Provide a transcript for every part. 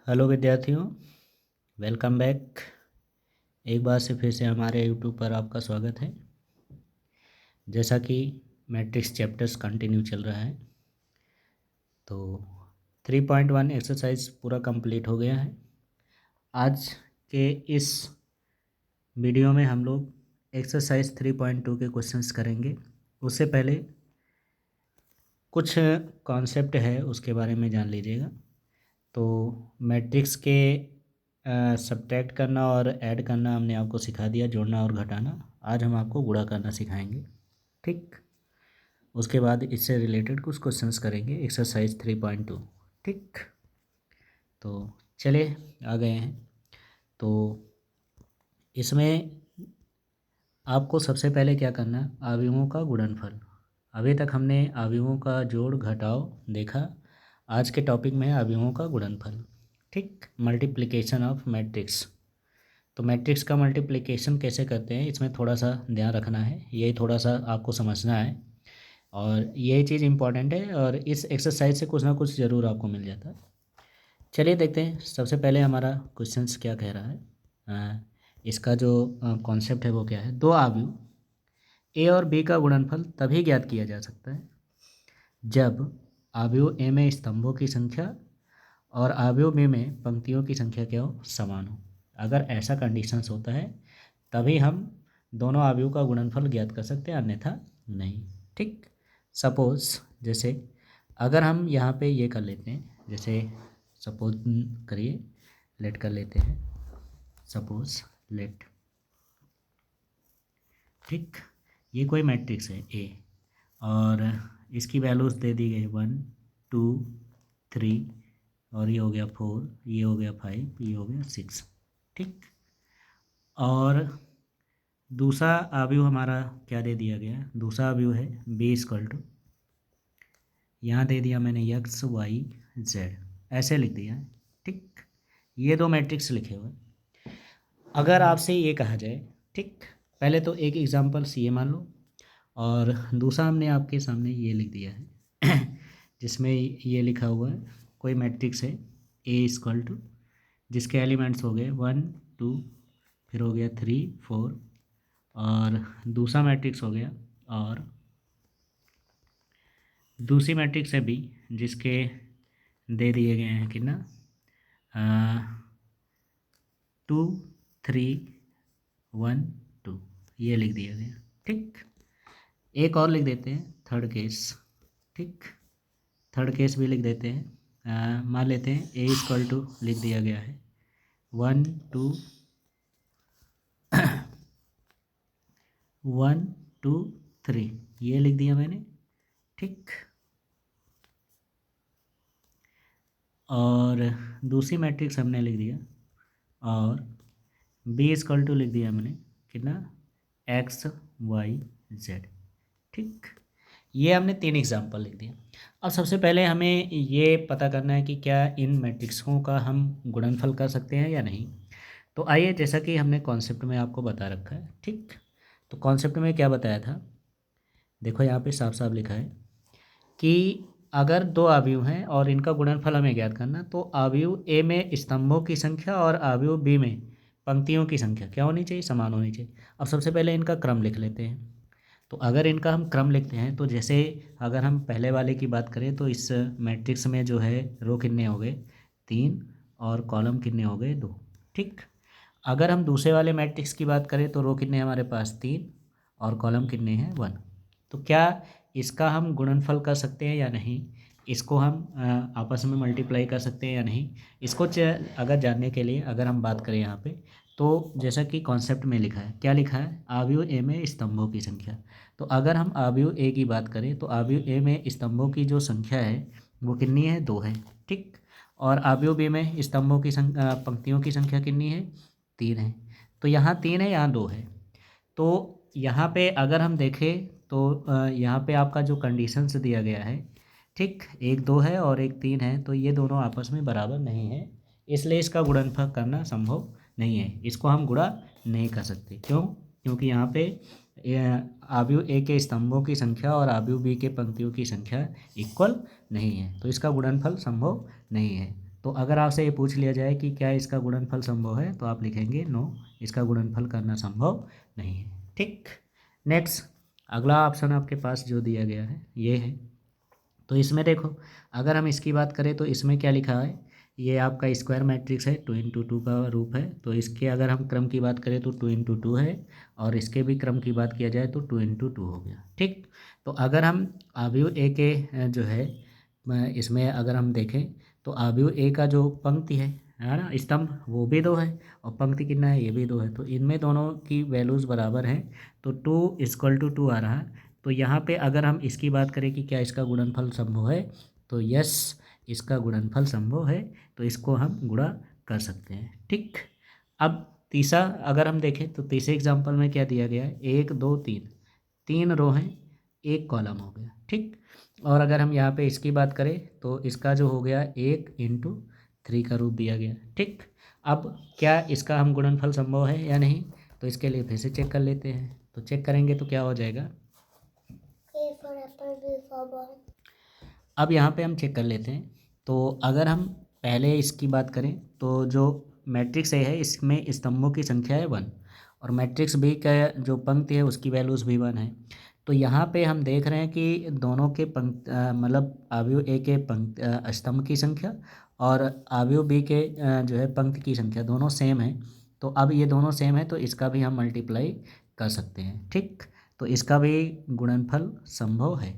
Hello विद्यार्थियों, welcome back. एक बार से फिर से हमारे यूट्यूब पर आपका स्वागत है। जैसा कि मैट्रिक्स चैप्टर्स कंटिन्यू चल रहा है, तो 3.1 एक्सरसाइज पूरा कंप्लीट हो गया है। आज के इस वीडियो में हम लोग एक्सरसाइज 3.2 के क्वेश्चंस करेंगे। उससे पहले कुछ कॉन्सेप्ट है, उसके बारे में जान लीजिएगा। तो मैट्रिक्स के सब्ट्रैक्ट करना और ऐड करना हमने आपको सिखा दिया, जोड़ना और घटाना। आज हम आपको गुणा करना सिखाएंगे, ठीक। उसके बाद इससे रिलेटेड कुछ क्वेश्चंस करेंगे, एक्सरसाइज 3.2, ठीक। तो चले आ गए हैं। तो इसमें आपको सबसे पहले क्या करना है, अवयवों का गुणनफल। अभी तक हमने अवयवों का जोड़ घटाव देखा। आज के टॉपिक में है अवयवों का गुणनफल, ठीक। Multiplication of matrix. तो मैट्रिक्स का मल्टीप्लिकेशन कैसे करते हैं, इसमें थोड़ा सा ध्यान रखना है, यही थोड़ा सा आपको समझना है और यही चीज़ इम्पॉर्टेंट है। और इस एक्सरसाइज से कुछ ना कुछ ज़रूर आपको मिल जाता है। चलिए देखते हैं सबसे पहले हमारा क्वेश्चंस क्या कह रहा है। इसका जो कॉन्सेप्ट है वो क्या है। दो अवयव ए और बी का गुणनफल तभी ज्ञात किया जा सकता है जब अवयव ए में स्तंभों की संख्या और अवयव बी में पंक्तियों की संख्या क्या हो, समान हो। अगर ऐसा कंडीशंस होता है तभी हम दोनों अवयव का गुणनफल ज्ञात कर सकते हैं, अन्यथा नहीं, ठीक। सपोज जैसे अगर हम यहाँ पे ये कर लेते हैं, जैसे सपोज करिए, लेट कर लेते हैं, सपोज लेट, ठीक। ये कोई मैट्रिक्स है ए और इसकी वैल्यूज़ दे दी गई 1 2 3 और ये हो गया 4, ये हो गया 5, ये हो गया 6, ठीक। और दूसरा अवयव हमारा क्या दे दिया गया, दूसरा अवयव है बी इक्वल टू, यहाँ दे दिया मैंने एक्स वाई जेड, ऐसे लिख दिया है, ठीक। ये दो मैट्रिक्स लिखे हुए। अगर आपसे ये कहा जाए, ठीक, पहले तो एक एग्जांपल सी ए मान लो और दूसरा हमने आपके सामने ये लिख दिया है जिसमें ये लिखा हुआ है कोई मैट्रिक्स है ए इक्वल टू, जिसके एलिमेंट्स हो गए 1 2, फिर हो गया 3 4 और दूसरा मैट्रिक्स हो गया, और दूसरी मैट्रिक्स है बी जिसके दे दिए गए हैं कितना 2 3 1 2, ये लिख दिया गया, ठीक। एक और लिख देते हैं थर्ड केस, ठीक। थर्ड केस भी लिख देते हैं। मान लेते हैं ए इक्वल टू लिख दिया गया है 1 2 1 2 3, ये लिख दिया मैंने, ठीक। और दूसरी मैट्रिक्स हमने लिख दिया और बी इक्वल टू लिख दिया मैंने कितना एक्स वाई जेड, ठीक। ये हमने 3 एग्जाम्पल लिख दिए। अब सबसे पहले हमें ये पता करना है कि क्या इन मैट्रिक्सों का हम गुणनफल कर सकते हैं या नहीं। तो आइए, जैसा कि हमने कॉन्सेप्ट में आपको बता रखा है, ठीक। तो कॉन्सेप्ट में क्या बताया था, देखो यहाँ पे साफ साफ लिखा है कि अगर दो अवयव हैं और इनका गुणनफल हमें ज्ञात करना, तो अवयव ए में स्तंभों की संख्या और अवयव बी में पंक्तियों की संख्या क्या होनी चाहिए, समान होनी चाहिए। अब सबसे पहले इनका क्रम लिख लेते हैं। तो अगर इनका हम क्रम लिखते हैं तो जैसे अगर हम पहले वाले की बात करें तो इस मैट्रिक्स में जो है रो कितने हो गए 3 और कॉलम कितने हो गए 2, ठीक। अगर हम दूसरे वाले मैट्रिक्स की बात करें तो रो कितने हमारे पास 3 और कॉलम कितने हैं 1। तो क्या इसका हम गुणनफल कर सकते हैं या नहीं, इसको हम आपस में मल्टीप्लाई कर सकते हैं या नहीं, इसको अगर जानने के लिए अगर हम बात करें यहाँ पे, तो जैसा कि कॉन्सेप्ट में लिखा है, क्या लिखा है, अवयव ए में स्तंभों की संख्या। तो अगर हम अवयव ए की बात करें तो अवयव ए में स्तंभों की जो संख्या है वो कितनी है, 2 है, ठीक। और अवयव बी में स्तंभों की पंक्तियों की संख्या कितनी है, 3 है। तो यहाँ 3 है, यहाँ 2 है। तो यहाँ पे अगर हम देखें तो यहाँ पे आपका जो कंडीशंस दिया गया है, ठीक, एक 2 है और एक 3 है, तो ये दोनों आपस में बराबर नहीं है, इसलिए इसका गुणनफल करना संभव नहीं है। इसको हम गुणा नहीं कर सकते, क्यों, क्योंकि यहाँ पे अवयव ए के स्तंभों की संख्या और अवयव बी के पंक्तियों की संख्या इक्वल नहीं है, तो इसका गुणनफल संभव नहीं है। तो अगर आपसे ये पूछ लिया जाए कि क्या इसका गुणनफल संभव है, तो आप लिखेंगे नो, इसका गुणनफल करना संभव नहीं है। ठीक, नेक्स्ट अगला ऑप्शन आपके पास जो दिया गया है ये है। तो इसमें देखो, अगर हम इसकी बात करें तो इसमें क्या लिखा है, ये आपका स्क्वायर मैट्रिक्स है, 2 × 2 का रूप है। तो इसके अगर हम क्रम की बात करें तो 2 × 2 है, और इसके भी क्रम की बात किया जाए तो 2 × 2 हो गया। ठीक, तो अगर हम अवयव ए के जो है इसमें अगर हम देखें तो अवयव ए का जो पंक्ति है ना, स्तंभ, वो भी 2 है, और पंक्ति कितना है, ये भी 2 है। तो इनमें दोनों की वैल्यूज़ बराबर हैं, तो 2 = 2 आ रहा है। तो यहाँ पे अगर हम इसकी बात करें कि क्या इसका गुणनफल संभव है, तो यस, इसका गुणनफल संभव है, तो इसको हम गुणा कर सकते हैं। ठीक, अब तीसरा अगर हम देखें तो तीसरे एग्जांपल में क्या दिया गया है, 1 2 3, 3 रो हैं, 1 कॉलम हो गया। ठीक, और अगर हम यहाँ पे इसकी बात करें तो इसका जो हो गया 1 × 3 का रूप दिया गया। ठीक, अब क्या इसका हम गुणनफल संभव है या नहीं, तो इसके लिए फिर से चेक कर लेते हैं। तो चेक करेंगे तो क्या हो जाएगा, अब यहाँ पे हम चेक कर लेते हैं। तो अगर हम पहले इसकी बात करें तो जो मैट्रिक्स ए है इसमें स्तंभों की संख्या है 1, और मैट्रिक्स बी का जो पंक्ति है उसकी वैल्यूज़ भी 1 है। तो यहाँ पे हम देख रहे हैं कि दोनों के मतलब अवयव ए के स्तंभ की संख्या और अवयव बी के जो है पंक्ति की संख्या दोनों सेम है। तो अब ये दोनों सेम है तो इसका भी हम मल्टीप्लाई कर सकते हैं। ठीक, तो इसका भी गुणनफल संभव है।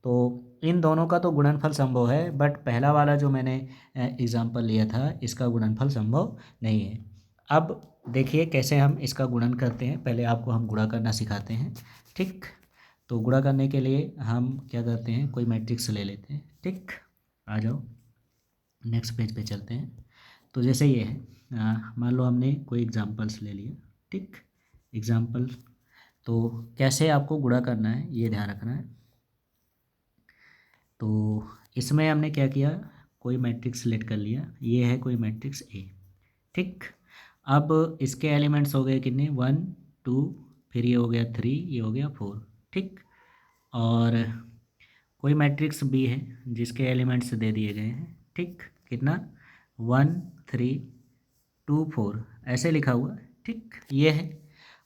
तो इन दोनों का तो गुणनफल संभव है, बट पहला वाला जो मैंने एग्जांपल लिया था इसका गुणनफल संभव नहीं है। अब देखिए कैसे हम इसका गुणन करते हैं, पहले आपको हम गुणा करना सिखाते हैं। ठीक, तो गुणा करने के लिए हम क्या करते हैं, कोई मैट्रिक्स ले लेते हैं। ठीक, आ जाओ नेक्स्ट पेज पे चलते हैं। तो जैसे ये है, मान लो हमने कोई एग्जांपल्स ले लिया। ठीक, एग्जांपल, तो कैसे आपको गुणा करना है ये ध्यान रखना है। तो इसमें हमने क्या किया, कोई मैट्रिक्स सेलेक्ट कर लिया, ये है कोई मैट्रिक्स ए। ठीक, अब इसके एलिमेंट्स हो गए कितने, 1 2, फिर ये हो गया 3, ये हो गया 4। ठीक, और कोई मैट्रिक्स बी है जिसके एलिमेंट्स दे दिए गए हैं। ठीक, कितना, 1 3 2 4 ऐसे लिखा हुआ है। ठीक, ये है।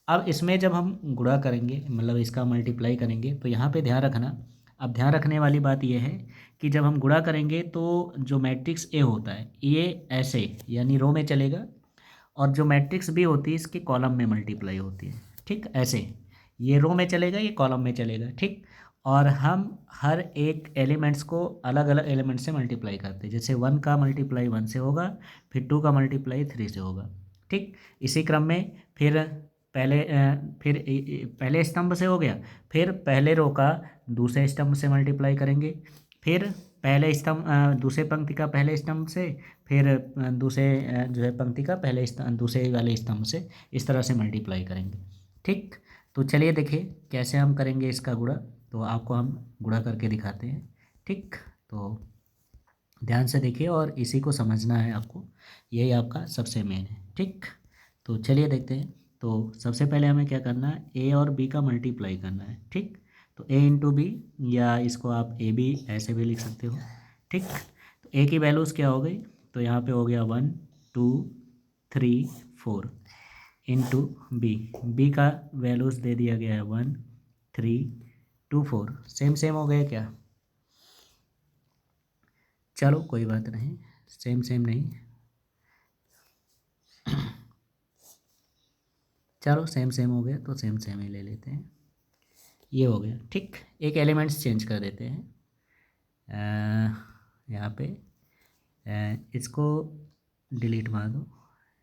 अब इसमें जब हम गुणा करेंगे, मतलब इसका मल्टीप्लाई करेंगे, तो यहाँ पे ध्यान रखना, अब ध्यान रखने वाली बात यह है कि जब हम गुणा करेंगे तो जो मैट्रिक्स ए होता है ये ऐसे यानी रो में चलेगा, और जो मैट्रिक्स बी होती है इसके कॉलम में मल्टीप्लाई होती है। ठीक, ऐसे ये रो में चलेगा, ये कॉलम में चलेगा। ठीक, और हम हर एक एलिमेंट्स को अलग अलग एलिमेंट से मल्टीप्लाई करते हैं, जैसे 1 का मल्टीप्लाई 1 से होगा, फिर 2 का मल्टीप्लाई 3 से होगा। ठीक, इसी क्रम में फिर पहले स्तंभ से हो गया, फिर पहले रो का दूसरे स्तंभ से मल्टीप्लाई करेंगे, फिर पहले स्तंभ दूसरे पंक्ति का पहले स्तंभ से, फिर दूसरे जो है पंक्ति का पहले दूसरे वाले स्तंभ से, इस तरह से मल्टीप्लाई करेंगे। ठीक, तो चलिए देखिए कैसे हम करेंगे इसका गुणा, तो आपको हम गुणा करके दिखाते हैं। ठीक, तो ध्यान से देखिए और इसी को समझना है आपको, यही आपका सबसे मेन है। ठीक, तो चलिए देखते हैं। तो सबसे पहले हमें क्या करना है, ए और बी का मल्टीप्लाई करना है। ठीक, तो ए इंटू बी, या इसको आप ए बी ऐसे भी लिख सकते हो। ठीक, तो ए की वैल्यूज़ क्या हो गई, तो यहाँ पे हो गया 1 2 3 4 इंटू बी का वैल्यूज़ दे दिया गया है 1 3 2 4, सेम हो गए क्या, चलो कोई बात नहीं, सेम नहीं, चलो सेम हो गया तो सेम ही ले लेते हैं, ये हो गया। ठीक, एक एलिमेंट्स चेंज कर देते हैं यहाँ पे, इसको डिलीट मार दो,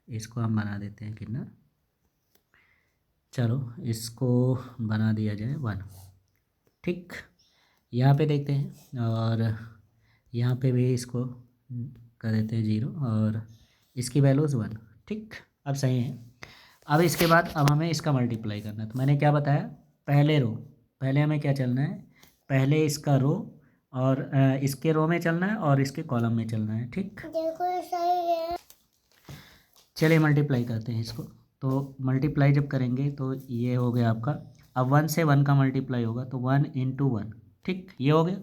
इसको हम बना देते हैं कितना, चलो इसको बना दिया जाए 1। ठीक, यहाँ पे देखते हैं, और यहाँ पे भी इसको कर देते हैं 0, और इसकी वैल्यूज़ 1। ठीक, अब सही है। अब इसके बाद अब हमें इसका मल्टीप्लाई करना है। तो मैंने क्या बताया, पहले हमें क्या चलना है, पहले इसका रो, और इसके रो में चलना है और इसके कॉलम में चलना है। ठीक, देखो सही है। चलिए मल्टीप्लाई करते हैं इसको। तो मल्टीप्लाई जब करेंगे तो ये हो गया आपका, अब 1 से 1 का मल्टीप्लाई होगा तो 1 × 1। ठीक, ये हो गया।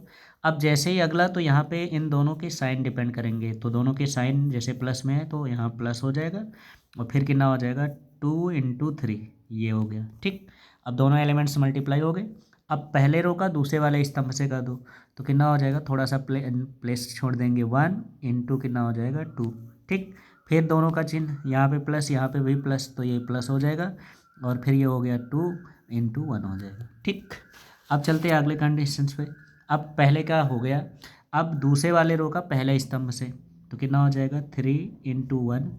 अब जैसे ही अगला, तो यहाँ पे इन दोनों के साइन डिपेंड करेंगे, तो दोनों के साइन जैसे प्लस में है तो यहाँ प्लस हो जाएगा, और फिर कितना हो जाएगा 2 × 3, ये हो गया। ठीक, अब दोनों एलिमेंट्स मल्टीप्लाई हो गए। अब पहले रो का दूसरे वाले स्तंभ से कर दो, तो कितना हो जाएगा, थोड़ा सा प्लेस छोड़ देंगे, 1 × कितना हो जाएगा 2। ठीक, फिर दोनों का चिन्ह, यहाँ पे प्लस यहाँ पे भी प्लस, तो ये प्लस हो जाएगा, और फिर ये हो गया 2 × 1 हो जाएगा। ठीक, अब चलते हैं अगले कंडीशंस पे। अब पहले का हो गया, अब दूसरे वाले रो का पहले स्तंभ से, तो कितना हो जाएगा 3 × 1,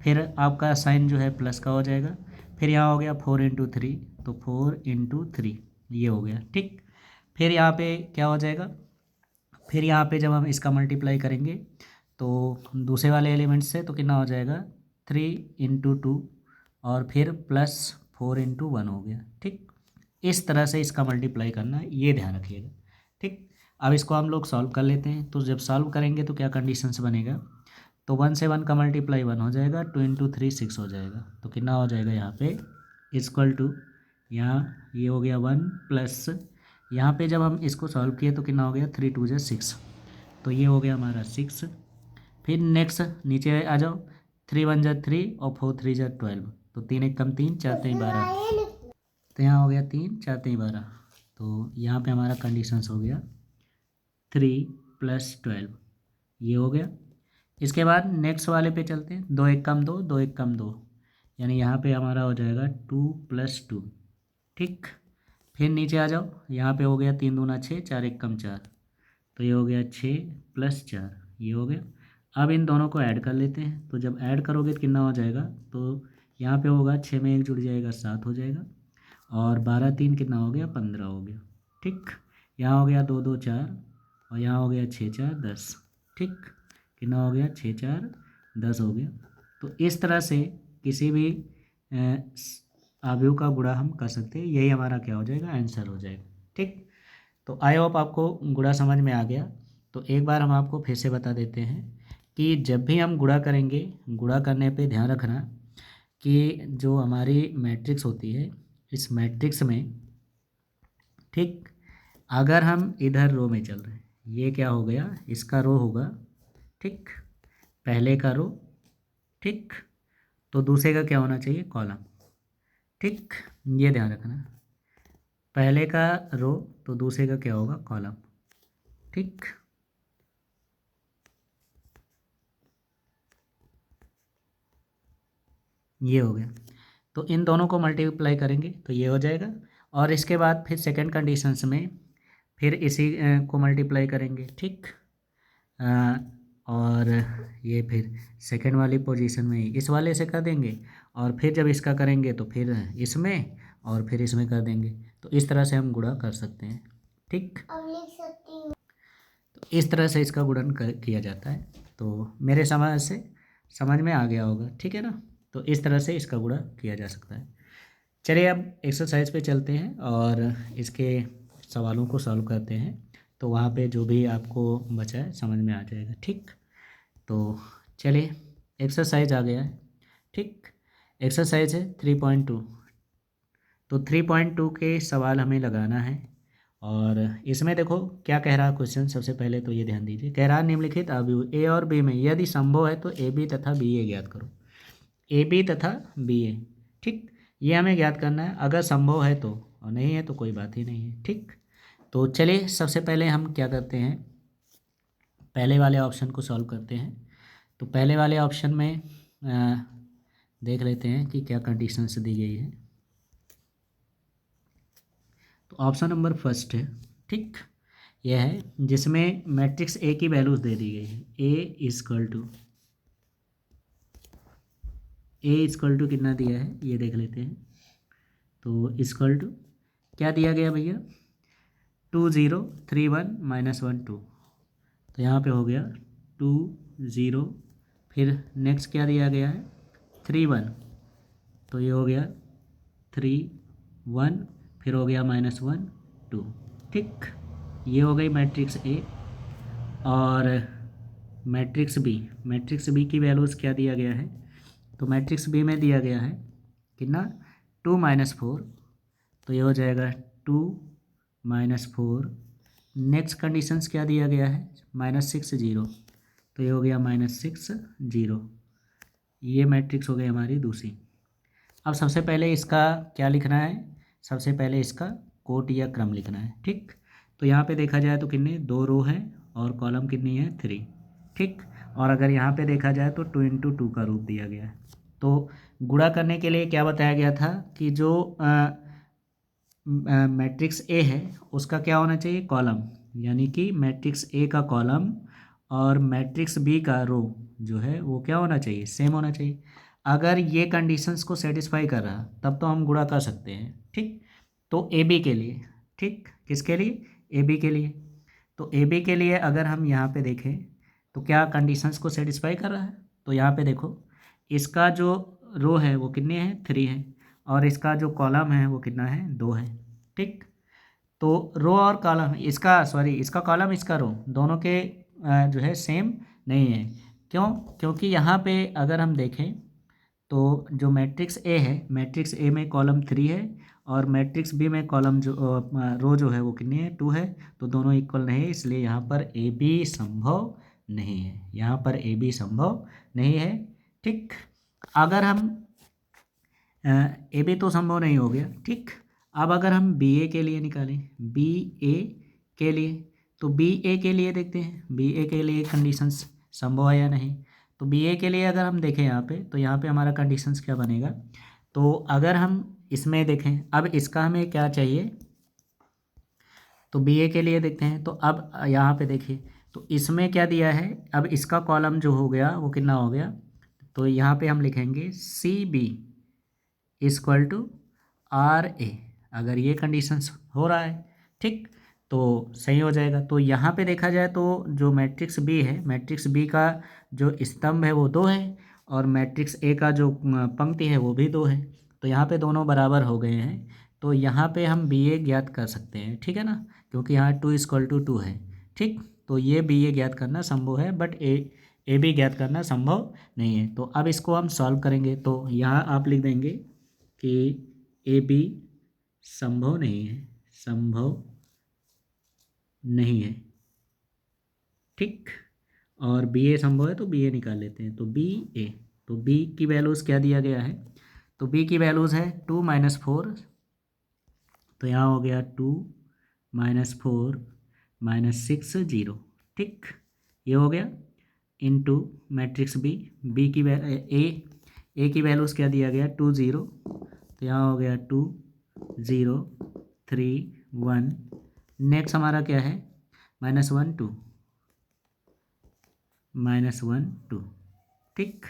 फिर आपका साइन जो है प्लस का हो जाएगा, फिर यहाँ हो गया 4 × 3, तो 4 × 3 ये हो गया। ठीक, फिर यहाँ पे क्या हो जाएगा, फिर यहाँ पे जब हम इसका मल्टीप्लाई करेंगे तो दूसरे वाले एलिमेंट से, तो कितना हो जाएगा 3 × 2, और फिर +4 × 1 हो गया। ठीक, इस तरह से इसका मल्टीप्लाई करना है, ये ध्यान रखिएगा। ठीक, अब इसको हम लोग सॉल्व कर लेते हैं। तो जब सॉल्व करेंगे तो क्या कंडीशंस बनेगा, तो 1 से 1 का मल्टीप्लाई 1 हो जाएगा, 2 × 3 6 हो जाएगा, तो कितना हो जाएगा यहाँ पे इक्वल टू, यहाँ ये हो गया 1 प्लस, यहाँ पे जब हम इसको सॉल्व किए तो कितना हो गया 3 × 2 = 6, तो ये हो गया हमारा 6। फिर नेक्स्ट नीचे आ जाओ, 3 × 1 = 3 और 4 × 3 = 12, तो 3 × 1 = 3, 4 × 3 = 12, तो यहाँ हो गया 3, 4 × 3 = 12, तो यहाँ पे हमारा कंडीशंस हो गया 3 + 12, ये हो गया। इसके बाद नेक्स्ट वाले पे चलते हैं, 2 × 1 = 2, 2 × 1 = 2, यानी यहाँ पे हमारा हो जाएगा 2 + 2। ठीक, फिर नीचे आ जाओ, यहाँ पे हो गया 3 × 2 = 6, 4 × 1 = 4, तो ये हो गया 6 + 4, ये हो गया। अब इन दोनों को ऐड कर लेते हैं, तो जब ऐड करोगे तो कितना हो जाएगा, तो यहाँ पे होगा 6 में 1 जुड़ जाएगा 7 हो जाएगा, और 12 × 3 कितना हो गया 15 हो गया। ठीक, यहाँ हो गया 2 × 2 = 4, और यहाँ हो गया 6 × 4 = 10। ठीक, कितना हो गया 6 × 4 = 10 हो गया। तो इस तरह से किसी भी अवयव का गुणा हम कर सकते हैं, यही हमारा क्या हो जाएगा, आंसर हो जाएगा। ठीक, तो आई होप आपको गुणा समझ में आ गया। तो एक बार हम आपको फिर से बता देते हैं कि जब भी हम गुणा करेंगे, गुणा करने पे ध्यान रखना कि जो हमारी मैट्रिक्स होती है, इस मैट्रिक्स में, ठीक, अगर हम इधर रो में चल रहे हैं, ये क्या हो गया, इसका रो होगा, ठीक, पहले का रो, ठीक, तो दूसरे का क्या होना चाहिए, कॉलम। ठीक, ये ध्यान रखना, पहले का रो तो दूसरे का क्या होगा, कॉलम। ठीक, ये हो गया। तो इन दोनों को मल्टीप्लाई करेंगे तो ये हो जाएगा, और इसके बाद फिर सेकंड कंडीशंस में फिर इसी को मल्टीप्लाई करेंगे। ठीक, और ये फिर सेकंड वाली पोजीशन में इस वाले से कर देंगे, और फिर जब इसका करेंगे तो फिर इसमें, और फिर इसमें कर देंगे। तो इस तरह से हम गुणा कर सकते हैं। ठीक, तो इस तरह से इसका गुणन किया जाता है। तो मेरे समझ में आ गया होगा, ठीक है ना। तो इस तरह से इसका गुणा किया जा सकता है। चलिए अब एक्सरसाइज पे चलते हैं और इसके सवालों को सॉल्व करते हैं, तो वहाँ पे जो भी आपको बचा है समझ में आ जाएगा। ठीक, तो चलिए एक्सरसाइज आ गया है। ठीक, एक्सरसाइज है 3.2। तो 3.2 के सवाल हमें लगाना है, और इसमें देखो क्या कह रहा क्वेश्चन। सबसे पहले तो ये ध्यान दीजिए, कह रहा निम्नलिखित अवयव ए और बी में यदि संभव है तो ए बी तथा बी ए ज्ञात करो। ए बी तथा बी ए, ठीक, ये हमें ज्ञात करना है। अगर संभव है तो, और नहीं है तो कोई बात ही नहीं है। ठीक, तो चलिए सबसे पहले हम क्या करते हैं, पहले वाले ऑप्शन को सॉल्व करते हैं। तो पहले वाले ऑप्शन में देख लेते हैं कि क्या कंडीशंस दी गई है। तो ऑप्शन नंबर फर्स्ट है, ठीक, यह है जिसमें मैट्रिक्स ए की वैल्यूज दे दी गई है। ए इक्वल टू कितना दिया है ये देख लेते हैं। तो इक्वल टू क्या दिया गया भैया, 2 0 3 1 -1 2, तो यहाँ पे हो गया 2 0, फिर नेक्स्ट क्या दिया गया है 3 1, तो ये हो गया 3 1, फिर हो गया -1 2। ठीक, ये हो गई मैट्रिक्स ए। और मैट्रिक्स बी की वैल्यूज़ क्या दिया गया है, तो मैट्रिक्स बी में दिया गया है कितना 2 - 4, तो ये हो जाएगा 2 - 4, नेक्स्ट कंडीशंस क्या दिया गया है, -6 0, तो ये हो गया -6 0, ये मैट्रिक्स हो गई हमारी दूसरी। अब सबसे पहले इसका क्या लिखना है, सबसे पहले इसका कोट या क्रम लिखना है, ठीक। तो यहाँ पे देखा जाए तो कितने 2 रो हैं और कॉलम कितनी है 3, ठीक। और अगर यहाँ पे देखा जाए तो 2 × 2 का रूप दिया गया है। तो गुणा करने के लिए क्या बताया गया था कि जो मैट्रिक्स ए है उसका क्या होना चाहिए, कॉलम, यानी कि मैट्रिक्स ए का कॉलम और मैट्रिक्स बी का रो जो है वो क्या होना चाहिए, सेम होना चाहिए। अगर ये कंडीशंस को सेटिस्फाई कर रहा तब तो हम गुणा कर सकते हैं, ठीक। तो ए बी के लिए, ठीक, किसके लिए, ए बी के लिए। तो ए बी के लिए अगर हम यहाँ पे देखें तो क्या कंडीशंस को सेटिस्फाई कर रहा है, तो यहाँ पे देखो इसका जो रो है वो कितने हैं 3 है और इसका जो कॉलम है वो कितना है 2 है, ठीक। तो रो और कॉलम इसका, सॉरी इसका कॉलम इसका रो दोनों के जो है सेम नहीं है। क्यों, क्योंकि यहाँ पे अगर हम देखें तो जो मैट्रिक्स ए है, मैट्रिक्स ए में कॉलम 3 है और मैट्रिक्स बी में कॉलम जो रो जो है वो कितनी है 2 है, तो दोनों इक्वल नहीं है, इसलिए यहाँ पर ए बी संभव नहीं है, यहाँ पर ए बी संभव नहीं है, ठीक। अगर हम ए बी तो संभव नहीं हो गया, ठीक। अब अगर हम बी ए के लिए निकालें, बी ए के लिए, तो बी ए के लिए देखते हैं बी ए के लिए कंडीशंस संभव है या नहीं। तो बी ए के लिए अगर हम देखें यहाँ पे, तो यहाँ पे हमारा कंडीशंस क्या बनेगा, तो अगर हम इसमें देखें, अब इसका हमें क्या चाहिए, तो बी ए के लिए देखते हैं। तो अब यहाँ पे देखिए तो इसमें क्या दिया है, अब इसका कॉलम जो हो गया वो कितना हो गया, तो यहाँ पे हम लिखेंगे C B equal to R A, अगर ये कंडीशंस हो रहा है, ठीक, तो सही हो जाएगा। तो यहाँ पे देखा जाए तो जो मैट्रिक्स बी है, मैट्रिक्स बी का जो स्तंभ है वो 2 है और मैट्रिक्स ए का जो पंक्ति है वो भी 2 है, तो यहाँ पे दोनों बराबर हो गए हैं। तो यहाँ पे हम बी ए ज्ञात कर सकते हैं, ठीक है ना, क्योंकि यहाँ 2 = 2 है, ठीक। तो ये बी ए ज्ञात करना संभव है, बट ए बी ज्ञात करना संभव नहीं है। तो अब इसको हम सॉल्व करेंगे, तो यहाँ आप लिख देंगे कि ए बी संभव नहीं है, संभव नहीं है, ठीक। और बी ए संभव है तो बी ए निकाल लेते हैं, तो बी ए, तो बी की वैल्यूज़ क्या दिया गया है, तो बी की वैल्यूज़ है 2 - 4, तो यहाँ हो गया 2 - 4 - 6 0, ठीक, ये हो गया इनटू मैट्रिक्स बी, बी की ए की वैल्यूज़ क्या दिया गया 2 0, तो यहाँ हो गया 2 0 3 1, नेक्स्ट हमारा क्या है -1 2 -1 2, ठीक।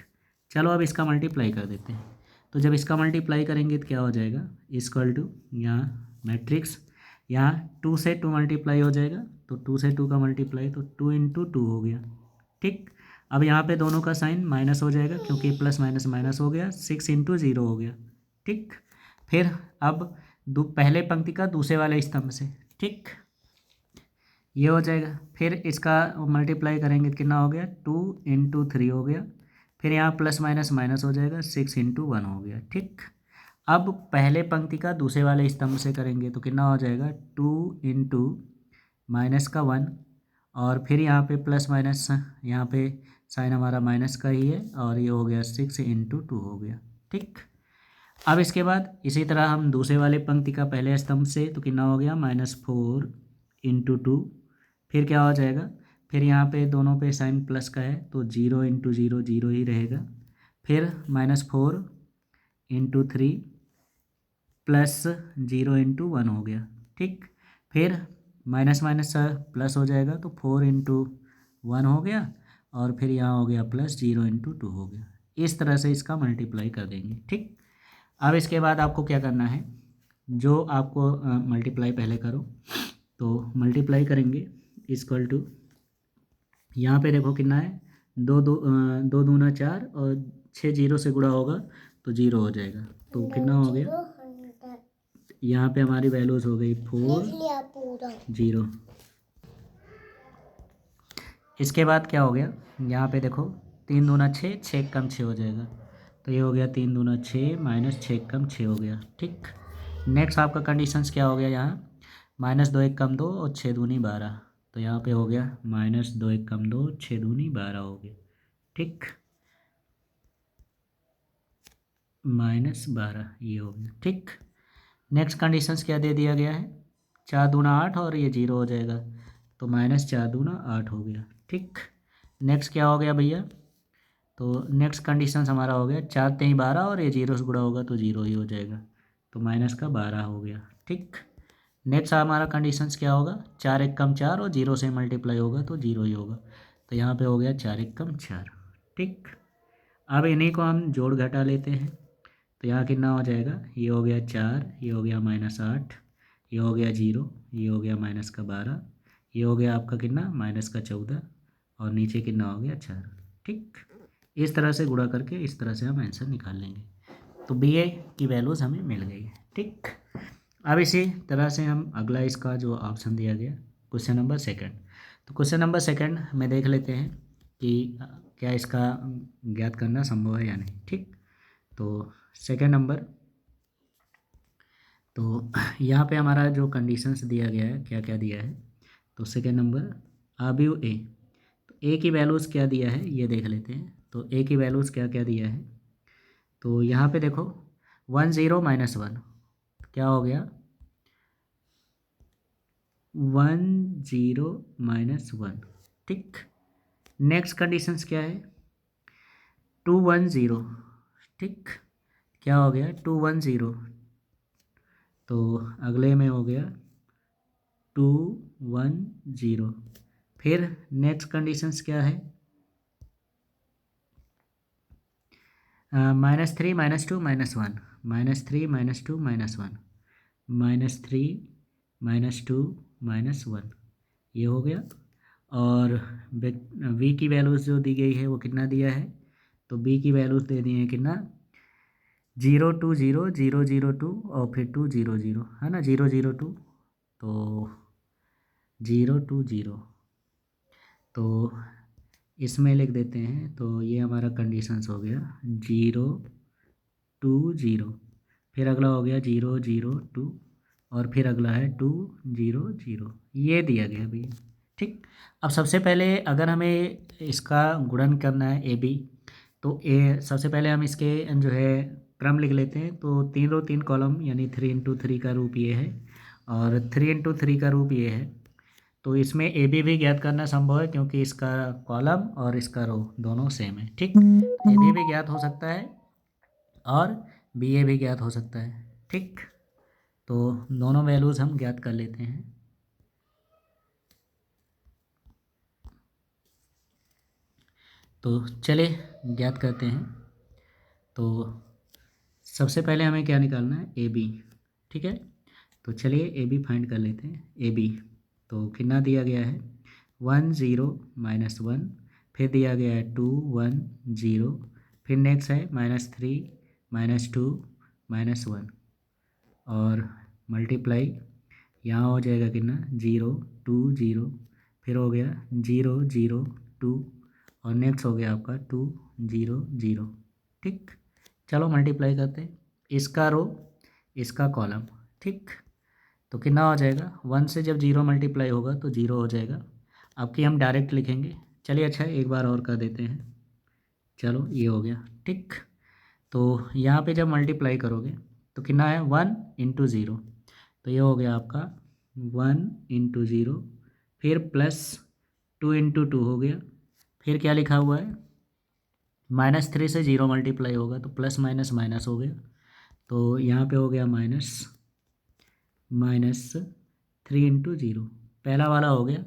चलो अब इसका मल्टीप्लाई कर देते हैं, तो जब इसका मल्टीप्लाई करेंगे तो क्या हो जाएगा, इक्वल टू यहाँ मैट्रिक्स, यहाँ 2 से 2 मल्टीप्लाई हो जाएगा, तो 2 से 2 का मल्टीप्लाई, तो 2 × 2 हो गया, ठीक। अब यहाँ पे दोनों का साइन माइनस हो जाएगा क्योंकि प्लस माइनस माइनस हो गया, 6 × 0 हो गया, ठीक। फिर अब पहले पंक्ति का दूसरे वाले स्तंभ से, ठीक, ये हो जाएगा। फिर इसका मल्टीप्लाई करेंगे तो कितना हो गया 2 × 3 हो गया, फिर यहाँ प्लस माइनस माइनस हो जाएगा 6 × 1 हो गया, ठीक। अब पहले पंक्ति का दूसरे वाले स्तंभ से करेंगे तो कितना हो जाएगा 2 × -1 और फिर यहाँ पे प्लस माइनस, यहाँ पे साइन हमारा माइनस का ही है और ये हो गया 6 × 2 हो गया, ठीक। अब इसके बाद इसी तरह हम दूसरे वाले पंक्ति का पहले स्तंभ से, तो कितना हो गया -4 × 2, फिर क्या हो जाएगा, फिर यहाँ पे दोनों पे साइन प्लस का है तो 0 × 0 0 ही रहेगा, फिर -4 × 3 प्लस 0 × 1 हो गया, ठीक। फिर माइनस माइनस प्लस हो जाएगा तो 4 × 1 हो गया और फिर यहाँ हो गया प्लस 0 × 2 हो गया। इस तरह से इसका मल्टीप्लाई कर देंगे, ठीक। अब इसके बाद आपको क्या करना है, जो आपको मल्टीप्लाई पहले करो, तो मल्टीप्लाई करेंगे इक्वल टू, यहाँ पे देखो कितना है 2 दूना 4 और 6 0 से गुणा होगा तो 0 हो जाएगा, तो कितना हो गया, यहाँ पे हमारी वैल्यूज हो गई 4 0। इसके बाद क्या हो गया, यहाँ पे देखो 3 दूना 6, 6 कम 6 हो जाएगा, तो ये हो गया 3 दूना 6 - 6 कम 6 हो गया, ठीक। नेक्स्ट आपका कंडीशंस क्या हो गया, यहाँ -2 एक कम 2 और 6 दूनी 12, तो यहाँ पे हो गया -2 एक कम 2, 6 दूनी 12 हो गया। ठीक, -12 ये हो गया। ठीक, नेक्स्ट कंडीशंस क्या दे दिया गया है, 4 दूना 8 और ये 0 हो जाएगा, तो -4 दूना 8 हो गया। ठीक, नेक्स्ट क्या हो गया भैया, तो नेक्स्ट कंडीशंस हमारा हो गया 4 3 12 और ये 0 से गुणा होगा तो 0 ही हो जाएगा, तो -12 हो गया। ठीक, नेक्स्ट हमारा कंडीशंस क्या होगा, 4 एक कम 4 और 0 से मल्टीप्लाई होगा तो 0 ही होगा, तो यहाँ पे हो गया 4 एक कम 4। ठीक, अब इन्हीं को हम जोड़ घटा लेते हैं, तो यहाँ कितना हो जाएगा, ये हो गया 4, ये हो गया -8, ये हो गया 0, ये हो गया -12, ये हो गया आपका कितना -14 और नीचे कितना हो गया 4। ठीक, इस तरह से गुणा करके इस तरह से हम आंसर निकाल लेंगे, तो बी ए की वैल्यूज़ हमें मिल गई है। ठीक, अब इसी तरह से हम अगला इसका जो ऑप्शन दिया गया क्वेश्चन नंबर सेकंड, तो क्वेश्चन नंबर सेकंड में देख लेते हैं कि क्या इसका ज्ञात करना संभव है या नहीं। ठीक, तो सेकंड नंबर, तो यहाँ पे हमारा जो कंडीशंस दिया गया है क्या क्या दिया है, तो सेकंड नंबर अवयव ए, तो ए की वैल्यूज़ क्या दिया है ये देख लेते हैं, तो ए की वैल्यूज़ क्या क्या दिया है, तो यहाँ पे देखो 1 0 -1 क्या हो गया, 1 0 -1। ठीक, नेक्स्ट कंडीशंस क्या है, 2 1 0। ठीक, क्या हो गया 2 1 0, तो अगले में हो गया 2 1 0। फिर नेक्स्ट कंडीशंस क्या है, -3 -2 -1, -3 -2 -1, -3 -2 -1 ये हो गया। और वी की वैल्यूज़ जो दी गई है वो कितना दिया है, तो बी की वैल्यूज़ दे दी है कितना 0 2 0 0 0 2 और फिर 2 0 0 है ना, 0 0 2, तो 0 2 0, तो इसमें लिख देते हैं, तो ये हमारा कंडीशंस हो गया 0 2 0, फिर अगला हो गया 0 0 2 और फिर अगला है 2 0 0, ये दिया गया भैया। ठीक, अब सबसे पहले अगर हमें इसका गुणन करना है ए बी, तो ए सबसे पहले हम इसके जो है क्रम लिख लेते हैं, तो 3 रो 3 कॉलम यानी 3 इंटू 3 का रूप ये है और 3 इंटू 3 का रूप ये है, तो इसमें ए बी भी ज्ञात करना संभव है क्योंकि इसका कॉलम और इसका रो दोनों सेम है। ठीक, ए बी भी ज्ञात हो सकता है और बी ए भी ज्ञात हो सकता है। ठीक, तो दोनों वैल्यूज़ हम ज्ञात कर लेते हैं, तो चलिए ज्ञात करते हैं। तो सबसे पहले हमें क्या निकालना है, ए बी। ठीक है, तो चलिए ए बी फाइंड कर लेते हैं। ए बी तो कितना दिया गया है 1 0 -1, फिर दिया गया है 2 1 0, फिर नेक्स्ट है -3 -2 -1 और मल्टीप्लाई यहाँ हो जाएगा कितना 0 2 0, फिर हो गया 0 0 2 और नेक्स्ट हो गया आपका 2 0 0। ठीक, चलो मल्टीप्लाई करते हैं, इसका रो इसका कॉलम। ठीक, तो कितना हो जाएगा 1 से जब 0 मल्टीप्लाई होगा तो 0 हो जाएगा, अब कि हम डायरेक्ट लिखेंगे। चलिए अच्छा एक बार और कर देते हैं, चलो ये हो गया। ठीक, तो यहाँ पे जब मल्टीप्लाई करोगे तो कितना है 1 इंटू 0, तो ये हो गया आपका 1 इंटू 0, फिर प्लस 2 इंटू 2 हो गया, फिर क्या लिखा हुआ है -3 से 0 मल्टीप्लाई होगा तो प्लस माइनस माइनस हो गया, तो यहाँ पे हो गया -3 इंटू 0, पहला वाला हो गया।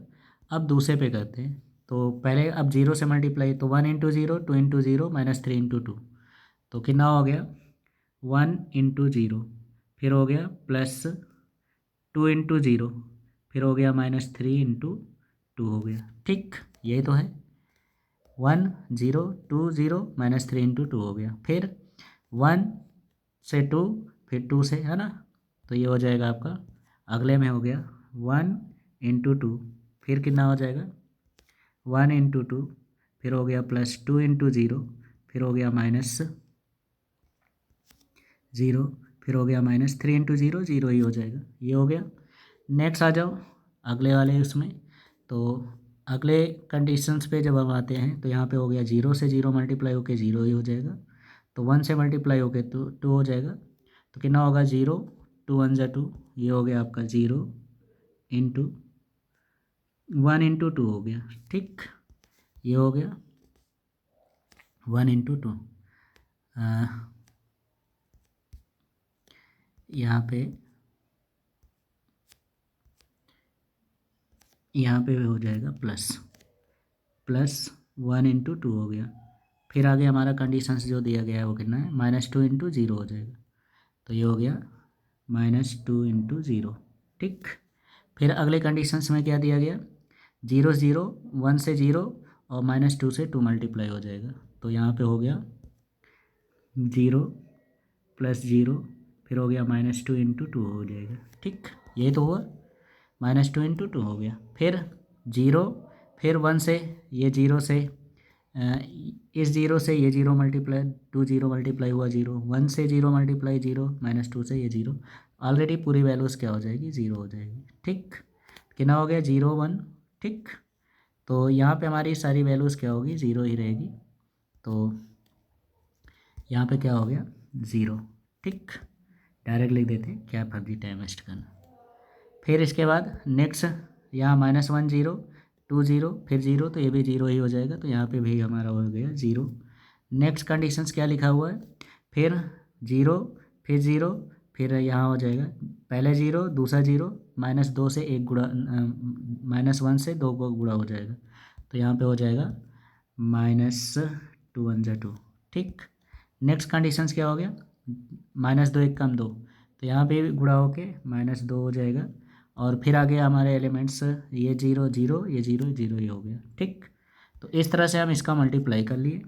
अब दूसरे पे करते हैं, तो पहले अब 0 से मल्टीप्लाई, तो 1 इंटू 0 2 इंटू 0 -3 इंटू 2, तो कितना हो गया 1 इंटू 0, फिर हो गया प्लस 2 इंटू 0, फिर हो गया -3 इंटू 2 हो गया। ठीक, यही तो है 1 0 2 0 -3 इंटू 2 हो गया, फिर 1 से 2 फिर 2 से, है ना, तो ये हो जाएगा आपका अगले में हो गया 1 इंटू 2, फिर कितना हो जाएगा 1 इंटू 2, फिर हो गया प्लस 2 इंटू 0, फिर हो गया -0, फिर हो गया -3 इंटू 0 0 ही हो जाएगा, ये हो गया। नेक्स्ट आ जाओ अगले वाले उसमें। तो अगले कंडीशंस पे जब हम आते हैं तो यहाँ पे हो गया 0 से 0 मल्टीप्लाई होके 0 ही हो जाएगा। तो 1 से मल्टीप्लाई होके तो 2 हो जाएगा। तो कितना होगा 0, 2 1 जा 2, ये हो गया आपका 0 इंटू 1 इंटू 2 हो गया। ठीक, ये हो गया 1 इंटू 2। यहाँ पे हो जाएगा प्लस 1 इंटू 2 हो गया। फिर आगे हमारा कंडीशंस जो दिया गया है वो कितना है, -2 इंटू 0 हो जाएगा। तो ये हो गया -2 इंटू 0। ठीक, फिर अगले कंडीशंस में क्या दिया गया, 0 0, 1 से 0 और -2 से 2 मल्टीप्लाई हो जाएगा। तो यहाँ पे हो गया 0 प्लस 0, फिर हो गया -2 इंटू 2 हो जाएगा। ठीक, ये तो हुआ -2 इंटू 2 हो गया। फिर 0, फिर 1 से ये 0 से इस 0 से ये 0 मल्टीप्लाई, 2 0 मल्टीप्लाई हुआ 0, 1 से 0 मल्टीप्लाई 0, -2 से ये 0, ऑलरेडी पूरी वैल्यूज़ क्या हो जाएगी, 0 हो जाएगी। ठीक, कितना हो गया 0 1। ठीक, तो यहाँ पे हमारी सारी वैल्यूज़ क्या होगी, 0 ही रहेगी। तो यहाँ पे क्या हो गया 0। ठीक, डायरेक्ट लिख देते, क्या फर्जी टाइम वेस्ट करना। फिर इसके बाद नेक्स्ट यहाँ -1 0, 2 0, फिर 0, तो ये भी 0 ही हो जाएगा। तो यहाँ पे भी हमारा हो गया 0। नेक्स्ट कंडीशंस क्या लिखा हुआ है, फिर 0, फिर 0, फिर यहाँ हो जाएगा पहले 0, दूसरा 0, -2 से 1 गुणा, -1 से 2 को गुणा हो जाएगा। तो यहाँ पे हो जाएगा -2 1 जा 2। ठीक, नेक्स्ट कंडीशंस क्या हो गया, -2 1 कम 2, तो यहाँ पे भी गुणा होके -2 हो जाएगा। और फिर आगे हमारे एलिमेंट्स ये 0 0, ये 0 0 ही हो गया। ठीक, तो इस तरह से हम इसका मल्टीप्लाई कर लिए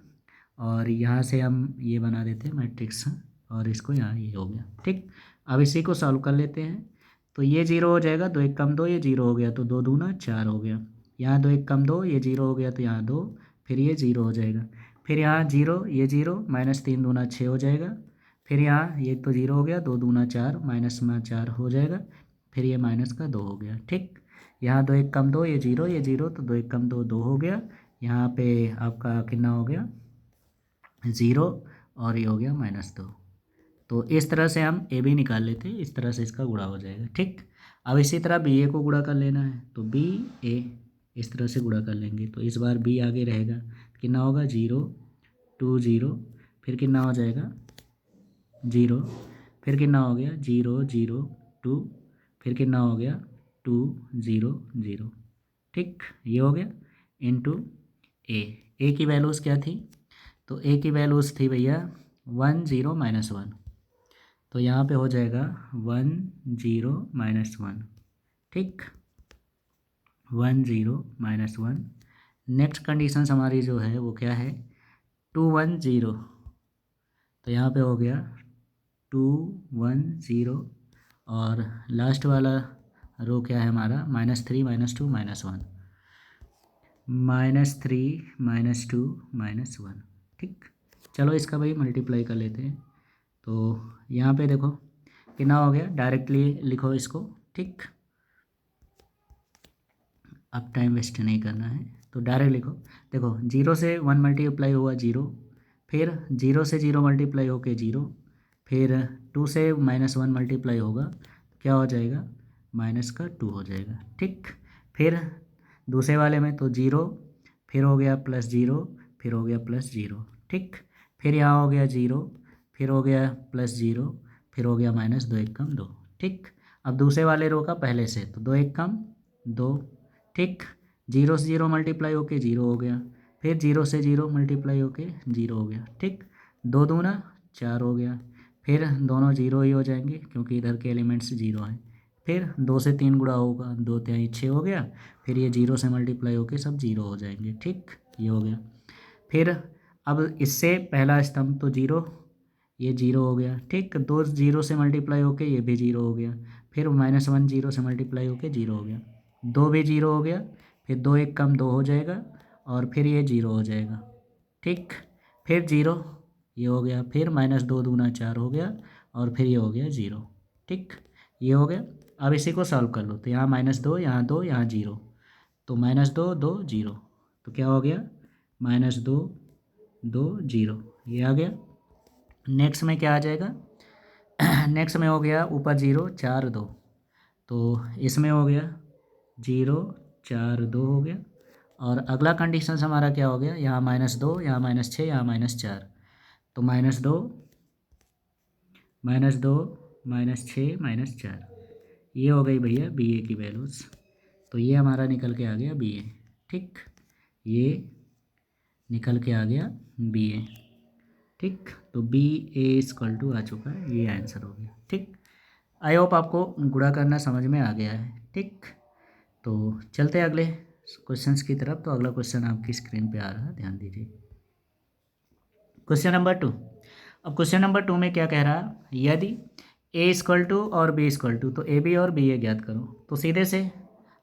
और यहाँ से हम ये बना देते हैं मैट्रिक्स, और इसको यहाँ ये हो गया। ठीक, अब इसी को सॉल्व कर लेते हैं। तो ये 0 हो जाएगा, 2 1 कम 2, ये 0 हो गया, तो 2 दूना 4 हो गया। यहाँ 2 1 कम 2, ये 0 हो गया, तो यहाँ 2, फिर ये 0 हो जाएगा। फिर यहाँ 0, ये 0, -3 दूना 6 हो जाएगा। फिर यहाँ ये तो 0 हो गया, 2 दूना 4, माइनस में 4 हो जाएगा। फिर ये माइनस का 2 हो गया। ठीक, यहाँ 2 1 कम 2, ये 0, ये 0, तो 2 1 कम 2 2 हो गया। यहाँ पे आपका कितना हो गया 0, और ये हो गया -2। तो इस तरह से हम ए बी निकाल लेते हैं, इस तरह से इसका गुणा हो जाएगा। ठीक, अब इसी तरह बी ए को गुणा कर लेना है, तो बी ए इस तरह से गुणा कर लेंगे। तो इस बार बी आगे रहेगा, कितना होगा 0 2 0, फिर कितना हो जाएगा 0, फिर कितना हो गया 0 0 2, फिर कितना हो गया 2 0 0। ठीक, ये हो गया इंटू ए की वैल्यूज़ क्या थी, तो ए की वैल्यूज़ थी भैया 1 0 -1, तो यहाँ पे हो जाएगा 1 0 -1। ठीक, 1 0 -1। नेक्स्ट कंडीशंस हमारी जो है वो क्या है, 2 1 0, तो यहाँ पे हो गया 2 1 0, और लास्ट वाला रो क्या है हमारा, -3 -2 -1, -3 -2 -1। ठीक, चलो इसका भाई मल्टीप्लाई कर लेते हैं। तो यहाँ पे देखो कितना हो गया, डायरेक्टली लिखो इसको। ठीक, अब टाइम वेस्ट नहीं करना है, तो डायरेक्ट लिखो। देखो 0 से 1 मल्टीप्लाई हुआ 0, फिर 0 से 0 मल्टीप्लाई होके 0, फिर 2 से -1 मल्टीप्लाई होगा, क्या हो जाएगा -2 हो जाएगा। ठीक, फिर दूसरे वाले में तो 0, फिर हो गया +0, फिर हो गया +0। ठीक, फिर यहाँ हो गया 0, फिर हो गया +0, फिर हो गया -2 1 कम 2। ठीक, अब दूसरे वाले रो का पहले से, तो 2 1 कम 2। ठीक, 0 से 0 मल्टीप्लाई होके 0 हो गया, फिर 0 से 0 मल्टीप्लाई होके 0 हो गया। ठीक, 2 दूना 4 हो गया, फिर दोनों 0 ही हो जाएंगे क्योंकि इधर के एलिमेंट्स 0 हैं। फिर 2 से 3 गुणा होगा, 2 3 6 हो गया, फिर ये 0 से मल्टीप्लाई होके सब 0 हो जाएंगे। ठीक, ये हो गया। फिर अब इससे पहला स्तंभ तो 0, ये 0 हो गया। ठीक, 2 0 से मल्टीप्लाई होके ये भी 0 हो गया, फिर -1 0 से मल्टीप्लाई होके 0 हो गया, 2 भी 0 हो गया, फिर 2 1 कम 2 हो जाएगा, और फिर ये 0 हो जाएगा। ठीक, फिर 0, ये हो गया, फिर -2 दूना 4 हो गया, और फिर ये हो गया 0। ठीक, ये हो गया। अब इसी को सॉल्व कर लो, तो यहाँ -2, यहाँ 2, यहाँ 0, तो -2, 2, 0, तो क्या हो गया -2, 2, 0, ये आ गया। नेक्स्ट में क्या आ जाएगा नेक्स्ट में हो गया ऊपर 0, 4, 2, तो इसमें हो गया 0, 4, 2 हो गया। और अगला कंडीशन हमारा क्या हो गया, यहाँ -2, यहाँ -6, यहाँ -4, तो -2, -2, -6, -4, ये हो गई भैया बी ए की वैल्यूज़। तो ये हमारा निकल के आ गया बी ए। ठीक, ये निकल के आ गया बी ए। ठीक, तो बी ए इक्वल टू आ चुका है, ये आंसर हो गया। ठीक, आई होप आपको गुणा करना समझ में आ गया है। ठीक, तो चलते हैं अगले क्वेश्चंस की तरफ। तो अगला क्वेश्चन आपकी स्क्रीन पे आ रहा है, ध्यान दीजिए। Question number 2। अब क्वेश्चन नंबर 2 में क्या कह रहा है, यदि ए इक्वल टू और बी इक्वल टू, तो ए बी और बी ए ज्ञात करो। तो सीधे से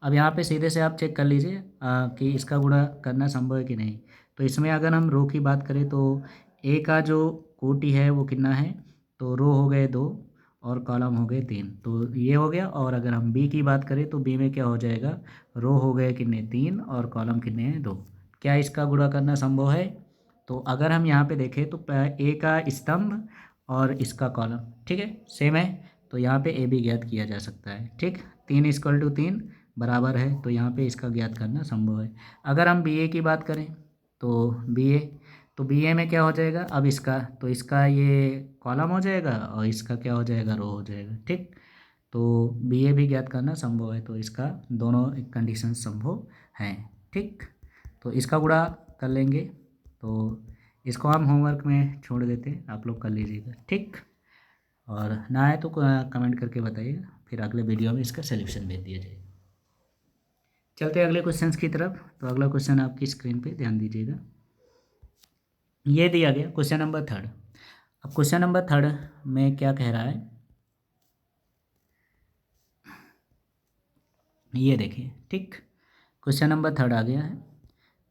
अब यहाँ पे सीधे से आप चेक कर लीजिए कि इसका गुणा करना संभव है कि नहीं। तो इसमें अगर हम रो की बात करें तो ए का जो कोटि है वो कितना है, तो रो हो गए 2 और कॉलम हो गए 3, तो ये हो गया। और अगर हम बी की बात करें तो बी में क्या हो जाएगा, रो हो गए कितने 3 और कॉलम कितने हैं 2। क्या इसका गुणा करना संभव है? तो अगर हम यहाँ पे देखें तो ए का स्तंभ और इसका कॉलम ठीक है सेम है, तो यहाँ पे ए बी ज्ञात किया जा सकता है। ठीक, 3 इक्वल टू 3 बराबर है, तो यहाँ पे इसका ज्ञात करना संभव है। अगर हम बी ए की बात करें तो बी ए में क्या हो जाएगा, अब इसका तो इसका ये कॉलम हो जाएगा और इसका क्या हो जाएगा, रो हो जाएगा। ठीक, तो बी ए भी ज्ञात करना संभव है, तो इसका दोनों कंडीशन संभव हैं। ठीक, तो इसका गुणा कर लेंगे, तो इसको हम होमवर्क में छोड़ देते हैं, आप लोग कर लीजिएगा। ठीक, और ना आए तो कमेंट करके बताइएगा, फिर अगले वीडियो में इसका सलूशन भेज दिया जाएगा। चलते हैं अगले क्वेश्चंस की तरफ। तो अगला क्वेश्चन आपकी स्क्रीन पे ध्यान दीजिएगा, ये दिया गया क्वेश्चन नंबर 3। अब क्वेश्चन नंबर 3 में क्या कह रहा है, ये देखिए। ठीक, क्वेश्चन नंबर 3 आ गया है,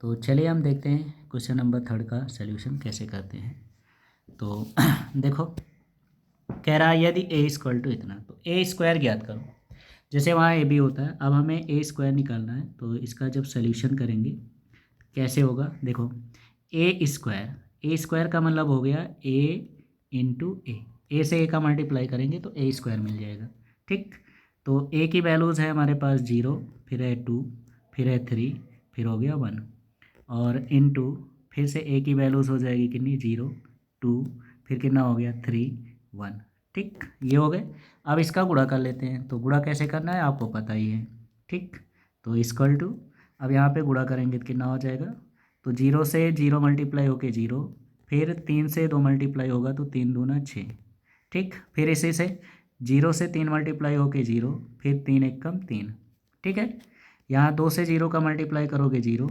तो चलिए हम देखते हैं क्वेश्चन नंबर 3 का सलूशन कैसे करते हैं। तो देखो कह रहा है यदि ए इक्वल टू इतना, तो ए स्क्वायर ज्ञात करो। जैसे वहाँ ए बी होता है, अब हमें ए स्क्वायर निकालना है, तो इसका जब सलूशन करेंगे कैसे होगा, देखो ए स्क्वायर का मतलब हो गया ए इंटू ए से ए का मल्टीप्लाई करेंगे तो ए स्क्वायर मिल जाएगा। ठीक, तो ए की वैल्यूज़ है हमारे पास 0, फिर है 2, फिर है 3, फिर हो गया 1, और इनटू फिर से ए की वैल्यूज़ हो जाएगी कितनी 0, 2, फिर कितना हो गया 3, 1। ठीक, ये हो गए। अब इसका गुणा कर लेते हैं, तो गुणा कैसे करना है आपको पता ही है। ठीक, तो इक्वल टू, अब यहाँ पे गुणा करेंगे तो कितना हो जाएगा, तो 0 से 0 मल्टीप्लाई होके 0, फिर 3 से 2 मल्टीप्लाई होगा तो 3 दूना 6। ठीक, फिर इसी से 0 से 3 मल्टीप्लाई होके 0, फिर 3 एक कम 3। ठीक है, यहाँ 2 से 0 का मल्टीप्लाई करोगे 0,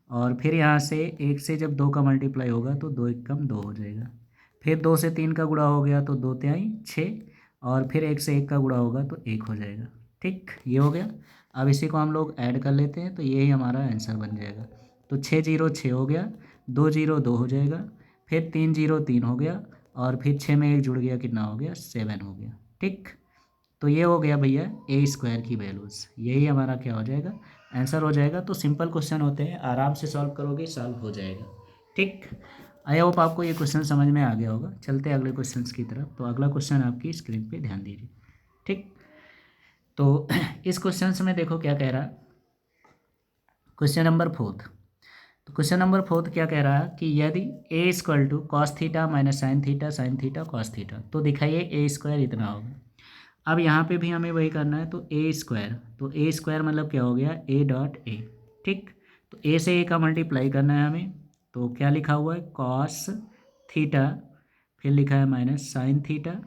और फिर यहाँ से 1 से जब 2 का मल्टीप्लाई होगा तो 2 एक कम 2 हो जाएगा। फिर 2 से 3 का गुणा हो गया तो 2 तिहाई 6, और फिर 1 से 1 का गुणा होगा तो 1 हो जाएगा। ठीक, ये हो गया। अब इसी को हम लोग ऐड कर लेते हैं, तो यही हमारा आंसर बन जाएगा। तो 6 0 6 हो गया, 2 0 2 हो जाएगा, फिर 3 0 3 हो गया, और फिर 6 में 1 जुड़ गया, कितना हो गया 7 हो गया। ठीक, तो ये हो गया भैया ए स्क्वायर की वैल्यूज़, यही हमारा क्या हो जाएगा, आंसर हो जाएगा। तो सिंपल क्वेश्चन होते हैं, आराम से सॉल्व करोगे सॉल्व हो जाएगा। ठीक, आई होप आपको ये क्वेश्चन समझ में आ गया होगा। चलते हैं अगले क्वेश्चन की तरफ। तो अगला क्वेश्चन आपकी स्क्रीन पे ध्यान दीजिए। ठीक, तो इस क्वेश्चन में देखो क्या कह रहा है, क्वेश्चन नंबर 4। तो क्वेश्चन नंबर 4 क्या कह रहा है कि यदि A equal to cos theta minus sine theta cos theta, तो दिखाइए ए स्क्वायर इतना होगा। अब यहाँ पे भी हमें वही करना है, तो ए स्क्वायर, तो ए स्क्वायर मतलब क्या हो गया ए डॉट ए। ठीक, तो ए से ए का मल्टीप्लाई करना है हमें, तो क्या लिखा हुआ है कॉस थीटा, फिर लिखा है माइनस साइन थीटा,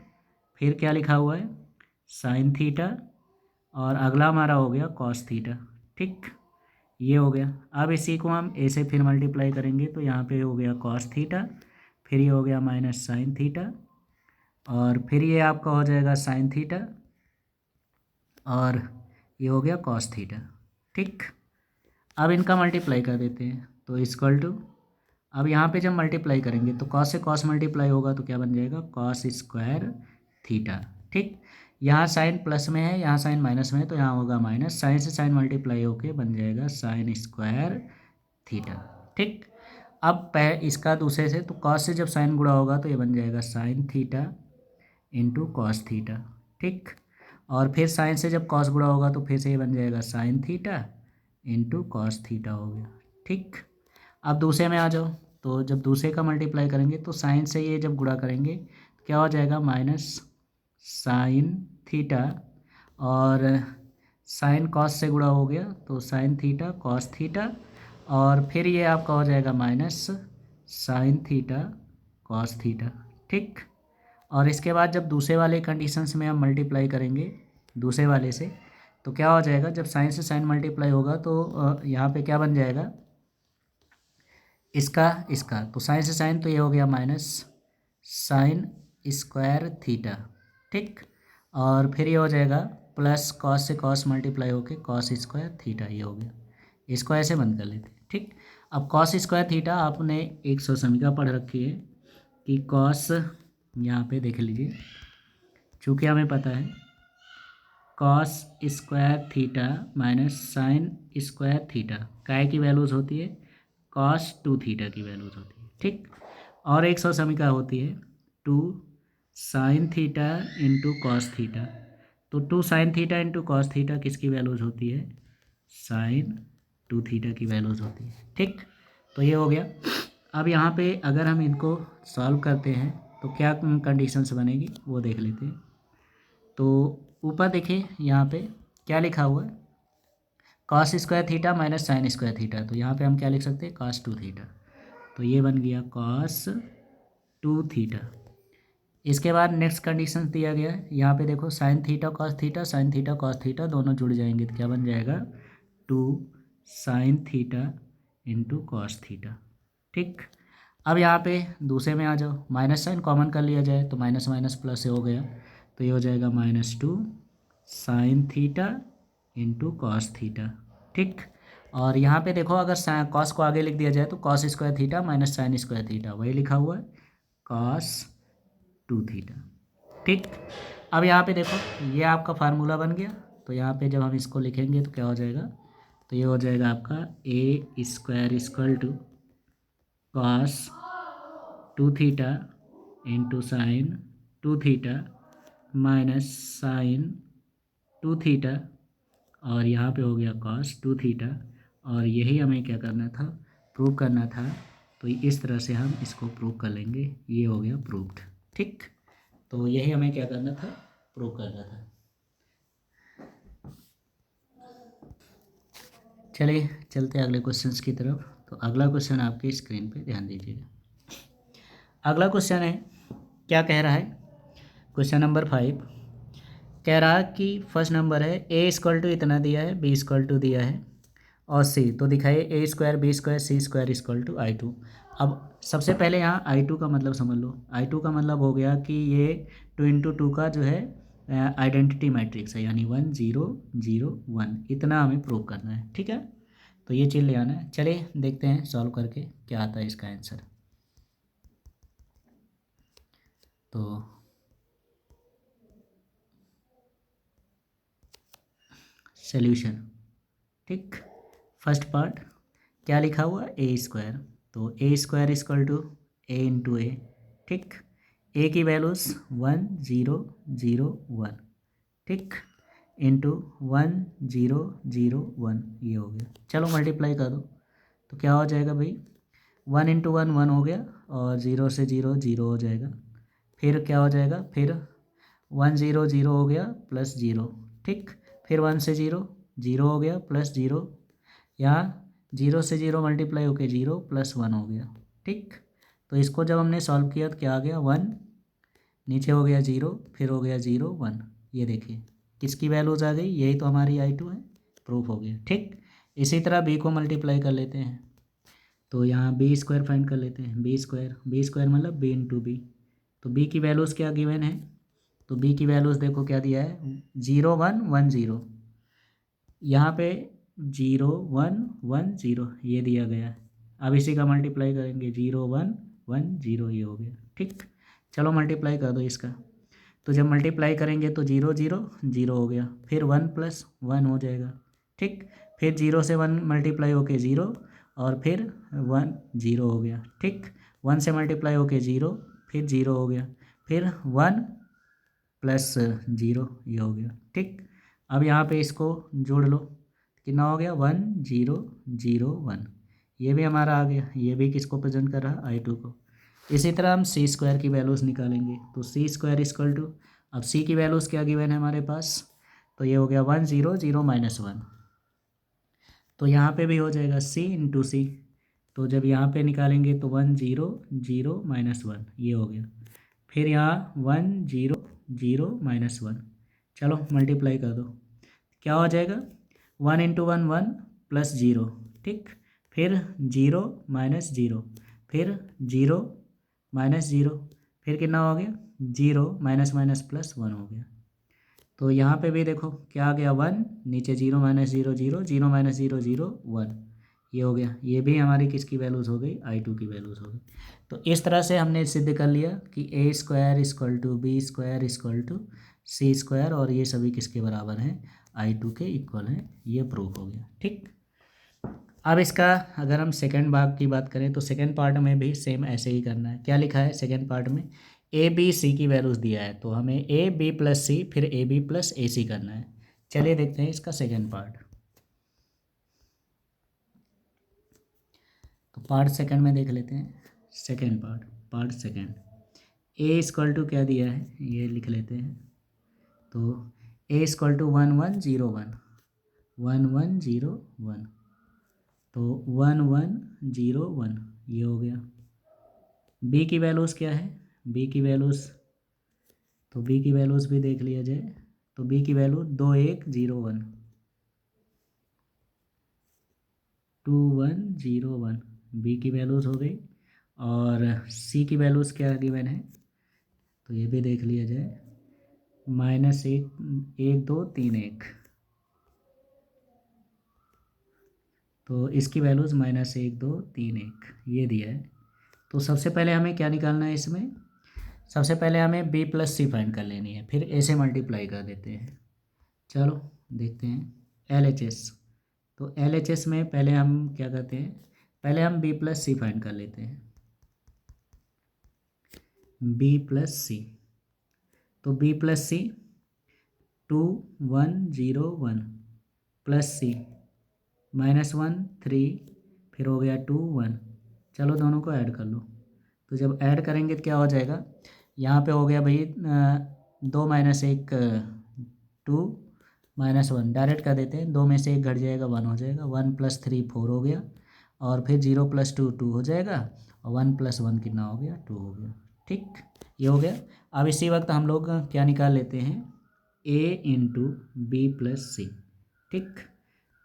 फिर क्या लिखा हुआ है साइन थीटा, और अगला हमारा हो गया कॉस थीटा। ठीक, ये हो गया। अब इसी को हम ए से फिर मल्टीप्लाई करेंगे, तो यहाँ पे हो गया कॉस थीटा, फिर ये हो गया माइनस साइन थीटा, और फिर ये आपका हो जाएगा साइन थीटा, और ये हो गया कॉस थीटा। ठीक, अब इनका मल्टीप्लाई कर देते हैं, तो इक्वल टू, अब यहाँ पे जब मल्टीप्लाई करेंगे तो कॉस से कॉस मल्टीप्लाई होगा तो क्या बन जाएगा कॉस स्क्वायर थीटा। ठीक, यहाँ साइन प्लस में है, यहाँ साइन माइनस में है, तो यहाँ होगा माइनस, साइन से साइन मल्टीप्लाई होके बन जाएगा साइन स्क्वायर थीटा। ठीक, अब इसका दूसरे से, तो कॉस से जब साइन गुणा होगा तो ये बन जाएगा sine theta into cos theta. ठीक, और फिर साइन से जब कॉस गुणा होगा तो फिर से ये बन जाएगा sine theta into cos theta हो गया। ठीक, अब दूसरे में आ जाओ, तो जब दूसरे का मल्टीप्लाई करेंगे तो साइन से ये जब गुणा करेंगे तो क्या हो जाएगा माइनस साइन थीटा, और साइन कॉस से गुणा हो गया तो साइन थीटा कॉस थीटा, और फिर ये आपका हो जाएगा minus sine theta cos theta. ठीक, और इसके बाद जब दूसरे वाले कंडीशंस में हम मल्टीप्लाई करेंगे दूसरे वाले से, तो क्या हो जाएगा, जब साइन से साइन मल्टीप्लाई होगा तो यहाँ पे क्या बन जाएगा, इसका तो साइन से साइन, तो ये हो गया माइनस साइन स्क्वायर थीटा। ठीक, और फिर ये हो जाएगा प्लस कॉस से कॉस मल्टीप्लाई होके कॉस स्क्वायर थीटा, ये हो गया। इसको ऐसे बंद कर लेते हैं। ठीक, अब कॉस स्क्वायर थीटा आपने 100 समीका पढ़ रखी है कि कॉस, यहाँ पे देख लीजिए, चूँकि हमें पता है cos square theta minus sine square theta काय की वैल्यूज़ होती है, कॉस 2 थीटा की वैल्यूज़ होती है। ठीक, और 100 समीका होती है 2 sine theta into cos theta, तो 2 sine theta into cos theta किसकी वैल्यूज़ होती है, साइन 2 थीटा की वैल्यूज़ होती है। ठीक, तो ये हो गया। अब यहाँ पे अगर हम इनको सॉल्व करते हैं तो क्या कंडीशंस बनेगी वो देख लेते हैं। तो ऊपर देखिए यहाँ पे क्या लिखा हुआ है, cos square theta minus sine square theta, तो यहाँ पे हम क्या लिख सकते हैं, कॉस 2 थीटा, तो ये बन गया कॉस 2 थीटा। इसके बाद नेक्स्ट कंडीशन दिया गया है, यहाँ पे देखो sign theta cos theta, sign theta cos theta दोनों जुड़ जाएंगे तो क्या बन जाएगा 2 sine theta into cos theta. ठीक, अब यहाँ पे दूसरे में आ जाओ, माइनस साइन कॉमन कर लिया जाए तो माइनस माइनस प्लस से हो गया, तो ये हो जाएगा -2 sine theta into cos theta. ठीक, और यहाँ पे देखो अगर कॉस को आगे लिख दिया जाए तो cos square theta minus sine square theta, वही लिखा हुआ है कॉस 2 थीटा। ठीक, अब यहाँ पे देखो ये आपका फार्मूला बन गया, तो यहाँ पे जब हम इसको लिखेंगे तो क्या हो जाएगा, तो ये हो जाएगा आपका A square equal to cos 2 theta into sine 2 theta minus sine 2 theta, और यहाँ पे हो गया कॉस 2 थीटा, और यही हमें क्या करना था, प्रूव करना था, तो इस तरह से हम इसको प्रूव कर लेंगे, ये हो गया प्रूव्ड। ठीक, तो यही हमें क्या करना था, प्रूव करना था। चलिए चलते अगले क्वेश्चंस की तरफ। तो अगला क्वेश्चन आपकी स्क्रीन पे ध्यान दीजिएगा। अगला क्वेश्चन है, क्या कह रहा है, क्वेश्चन नंबर 5 कह रहा कि फर्स्ट नंबर है ए इक्वल टू इतना दिया है, बी इक्वल टू दिया है, और सी, तो दिखाइए A square B square C square equal to I2। अब सबसे पहले यहाँ I2 का मतलब समझ लो, I2 का मतलब हो गया कि ये 2 इंटू 2 का जो है आइडेंटिटी मैट्रिक्स है, यानी 1 0 0 1, इतना हमें प्रूव करना है। ठीक है, तो ये चीज़ ले आना है। चलिए देखते हैं सॉल्व करके क्या आता है इसका आंसर। तो सॉल्यूशन, ठीक, फर्स्ट पार्ट क्या लिखा हुआ, ए स्क्वायर, तो A square equal to A into A. ठीक, ए की वैल्यूज़ 1 0 0 1, ठीक, इंटू 1 0 0 1, ये हो गया। चलो मल्टीप्लाई कर दो, तो क्या हो जाएगा भाई, 1 इंटू 1 1 हो गया, और 0 से 0 0 हो जाएगा, फिर क्या हो जाएगा, फिर 1 0 0 हो गया प्लस 0। ठीक, फिर 1 से 0 0 हो गया प्लस 0, यहाँ 0 से 0 मल्टीप्लाई होके 0 प्लस 1 हो गया। ठीक, तो इसको जब हमने सॉल्व किया तो क्या आ गया 1, नीचे हो गया 0, फिर हो गया 0 1, ये देखिए किसकी वैल्यूज़ आ गई, यही तो हमारी I2 है, प्रूफ हो गया। ठीक, इसी तरह b को मल्टीप्लाई कर लेते हैं, तो यहाँ बी स्क्वायर फाइंड कर लेते हैं, बी स्क्वायर मतलब b इंटू बी, तो b की वैल्यूज़ क्या गिवन है, तो b की वैल्यूज़ देखो क्या दिया है, 0 1 1 0, यहाँ पे 0 1 1 0 ये दिया गया है। अब इसी का मल्टीप्लाई करेंगे, 0 1 1 0, ये हो गया। ठीक, चलो मल्टीप्लाई कर दो इसका, तो जब मल्टीप्लाई करेंगे तो 0 0 0 हो गया, फिर 1 प्लस 1 हो जाएगा, ठीक। फिर 0 से 1 मल्टीप्लाई होके 0 और फिर 1 0 हो गया, ठीक। 1 से मल्टीप्लाई होके 0 फिर 0 हो गया, फिर 1 प्लस 0 ये हो गया, ठीक। अब यहाँ पे इसको जोड़ लो, कितना हो गया 1 0 0 1, ये भी हमारा आ गया। ये भी किसको प्रेजेंट कर रहा है, आई टू को। इसी तरह हम सी स्क्वायर की वैल्यूज़ निकालेंगे, तो सी स्क्वायर इक्वल टू, अब सी की वैल्यूज़ क्या गिवन है हमारे पास, तो ये हो गया 1 0 0 -1, तो यहाँ पे भी हो जाएगा सी इंटू सी, तो जब यहाँ पे निकालेंगे तो 1 0 0 -1 ये हो गया, फिर यहाँ 1 0 0 -1, चलो मल्टीप्लाई कर दो, क्या हो जाएगा 1 इंटू 1 1 प्लस 0, ठीक। फिर 0 -0, फिर 0 -0, फिर कितना हो गया 0 माइनस माइनस प्लस 1 हो गया। तो यहाँ पे भी देखो क्या आ गया 1, नीचे 0 -0 0 0 -0 0 1 ये हो गया। ये भी हमारी किसकी वैल्यूज़ हो गई, आई टू की वैल्यूज़ हो गई। तो इस तरह से हमने सिद्ध कर लिया कि A square equal to B square equal to C square, और ये सभी किसके बराबर हैं, आई टू के इक्वल हैं, ये प्रूफ हो गया, ठीक। अब इसका अगर हम सेकेंड भाग की बात करें तो सेकेंड पार्ट में भी सेम ऐसे ही करना है। क्या लिखा है सेकेंड पार्ट में, ए बी सी की वैल्यूज़ दिया है, तो हमें ए बी प्लस सी फिर ए बी प्लस ए सी करना है। चलिए देखते हैं इसका सेकेंड पार्ट। तो पार्ट सेकेंड में देख लेते हैं, second part, part second. A equal to क्या दिया है ये लिख लेते हैं, तो ए इक्वल टू 1 1 0 1 1 1 0 1, तो 1 1 0 1 ये हो गया। बी की वैल्यूज़ क्या है, बी की वैल्यूज़, तो बी की वैल्यूज़ भी देख लिया जाए, तो बी की वैल्यू 2 1 0 1 2 1 0 1 बी की वैल्यूज़ हो गई। और सी की वैल्यूज़ क्या गिवन है, तो ये भी देख लिया जाए, -1 1 2 3 1, तो इसकी वैल्यूज़ -1 2 3 1 ये दिया है। तो सबसे पहले हमें क्या निकालना है इसमें, सबसे पहले हमें बी प्लस सी फाइंड कर लेनी है, फिर ए से मल्टीप्लाई कर देते हैं। चलो देखते हैं एल एच एस। तो एल एच एस में पहले हम क्या करते हैं, पहले हम बी प्लस सी फाइंड कर लेते हैं, बी प्लस सी, तो बी प्लस सी 2 1 0 1 प्लस सी -1 3, फिर हो गया 2 1, चलो दोनों को ऐड कर लो। तो जब ऐड करेंगे तो क्या हो जाएगा, यहाँ पे हो गया भाई 2 -1 2 -1, डायरेक्ट कर देते हैं, 2 में से 1 घट जाएगा 1 हो जाएगा, 1 + 3 4 हो गया, और फिर 0 + 2 2 हो जाएगा, और 1 + 1 कितना हो गया 2 हो गया, ठीक। ये हो गया। अब इसी वक्त हम लोग क्या निकाल लेते हैं, ए इंटू बी प्लस सी, ठीक।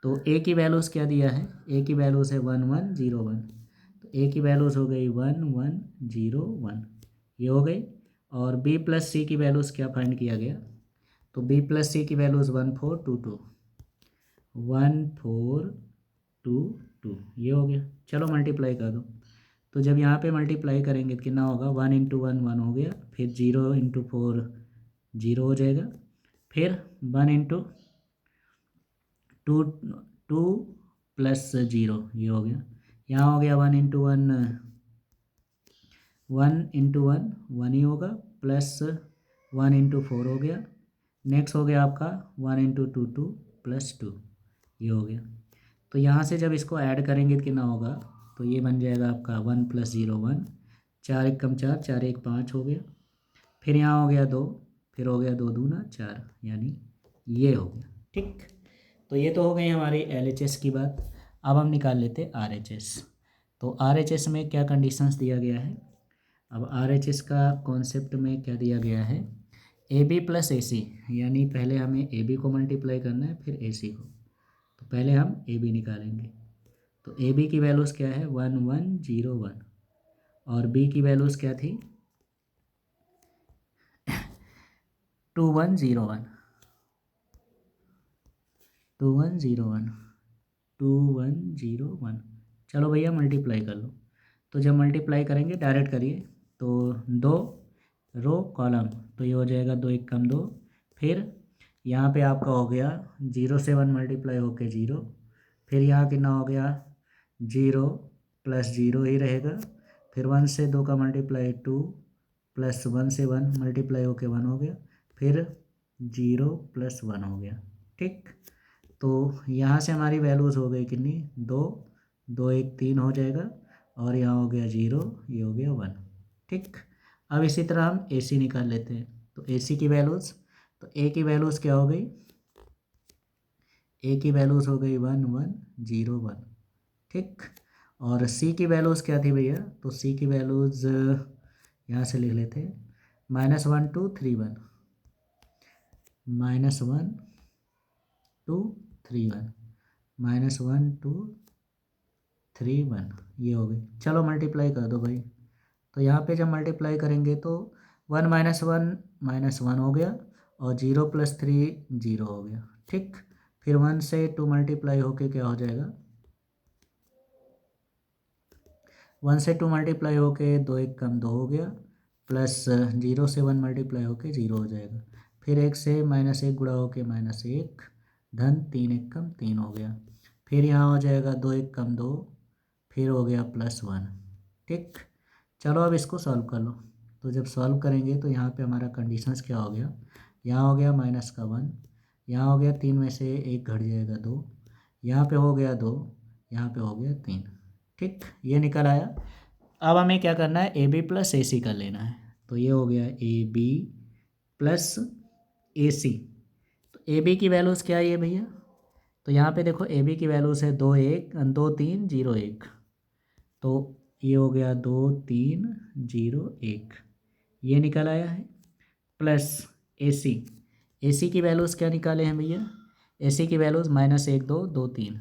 तो ए की वैल्यूज़ क्या दिया है, ए की वैल्यूज़ है 1 1 0 1, तो ए की वैल्यूज़ हो गई 1 1 0 1 ये हो गई। और बी प्लस सी की वैल्यूज़ क्या फाइंड किया गया, तो बी प्लस सी की वैल्यूज़ 1 4 2 2 1 4 2 2 ये हो गया। चलो मल्टीप्लाई कर दो, तो जब यहाँ पे मल्टीप्लाई करेंगे तो कितना होगा, 1 इंटू 1 1 हो गया, फिर 0 इंटू 4 0 हो जाएगा, फिर 1 इंटू 2 2 प्लस 0 ये हो गया। यहाँ हो गया 1 इंटू 1 1 इंटू 1 1 ही होगा, प्लस 1 इंटू 4 हो गया, नेक्स्ट हो गया आपका 1 इंटू 2 2 प्लस 2 ये हो गया। तो यहाँ से जब इसको ऐड करेंगे तो कितना होगा, तो ये बन जाएगा आपका 1 + 0 1, 4 1 4 4 1 5 हो गया, फिर यहाँ हो गया 2, फिर हो गया 2 दूना 4, यानी ये हो गया, ठीक। तो ये तो हो गई हमारी एल एच एस की बात। अब हम निकाल लेते आर एच एस। तो आर एच एस में क्या कंडीशंस दिया गया है, अब आर एच एस का कॉन्सेप्ट में क्या दिया गया है, ए बी प्लस ए सी, यानी पहले हमें ए बी को मल्टीप्लाई करना है फिर ए सी को, तो पहले हम ए बी निकालेंगे। तो ए बी की वैल्यूज़ क्या है 1 1 0 1, और बी की वैल्यूज़ क्या थी 2 1 0 1 2 1 0 1 2 1 0 1, चलो भैया मल्टीप्लाई कर लो। तो जब मल्टीप्लाई करेंगे डायरेक्ट करिए, तो 2 रो कॉलम, तो ये हो जाएगा 2 एक कम 2। फिर यहाँ पे आपका हो गया 0 से 1 मल्टीप्लाई होके 0। फिर यहाँ कितना हो गया 0 प्लस 0 ही रहेगा। फिर 1 से 2 का मल्टीप्लाई 2 प्लस 1 से 1 मल्टीप्लाई होके 1 हो गया। फिर 0 प्लस 1 हो गया। ठीक, तो यहाँ से हमारी वैल्यूज़ हो गई कितनी 2, 2 एक 3 हो जाएगा और यहाँ हो गया 0, ये हो गया 1। ठीक, अब इसी तरह हम ए सी निकाल लेते हैं। तो ए सी की वैल्यूज़, तो ए की वैल्यूज़ क्या हो गई, ए की वैल्यूज़ हो गई 1 1 0 1। ठीक, और सी की वैल्यूज़ क्या थी भैया, तो सी की वैल्यूज़ यहाँ से लिख लेते हैं -1 2 3 1, -1 2 3 1, -1 2 3 1, ये हो गई। चलो मल्टीप्लाई कर दो भाई। तो यहाँ पे जब मल्टीप्लाई करेंगे तो 1 -1 हो गया और 0 + 3 0 हो गया। ठीक, फिर 1 से 2 मल्टीप्लाई होके क्या हो जाएगा, 1 से 2 मल्टीप्लाई होके 2 एक कम 2 हो गया, प्लस 0 से 1 मल्टीप्लाई होके 0 हो जाएगा। फिर 1 से -1 गुणा होके -1 धन 3 एक कम 3 हो गया। फिर यहाँ हो जाएगा 2 एक कम 2, फिर हो गया +1। ठीक, चलो अब इसको सॉल्व कर लो। तो जब सॉल्व करेंगे तो यहाँ पे हमारा कंडीशंस क्या हो गया, यहाँ हो गया -1, यहाँ हो गया 3 में से 1 घट जाएगा 2, यहाँ पे हो गया 2, यहाँ पे हो गया 3। ठीक, ये निकल आया। अब हमें क्या करना है, ए बी प्लस ए सी कर लेना है। तो ये हो गया ए बी प्लस ए सी। तो ए बी की वैल्यूज़ क्या है ये भैया, तो यहाँ पे देखो ए बी की वैल्यूज़ है 2 1 2 3 0 1। तो ये हो गया 2 3 0 1, ये निकल आया है। प्लस ए सी, ए सी की वैल्यूज़ क्या निकाले हैं भैया, ए सी की वैल्यूज़ -1 2 2 3,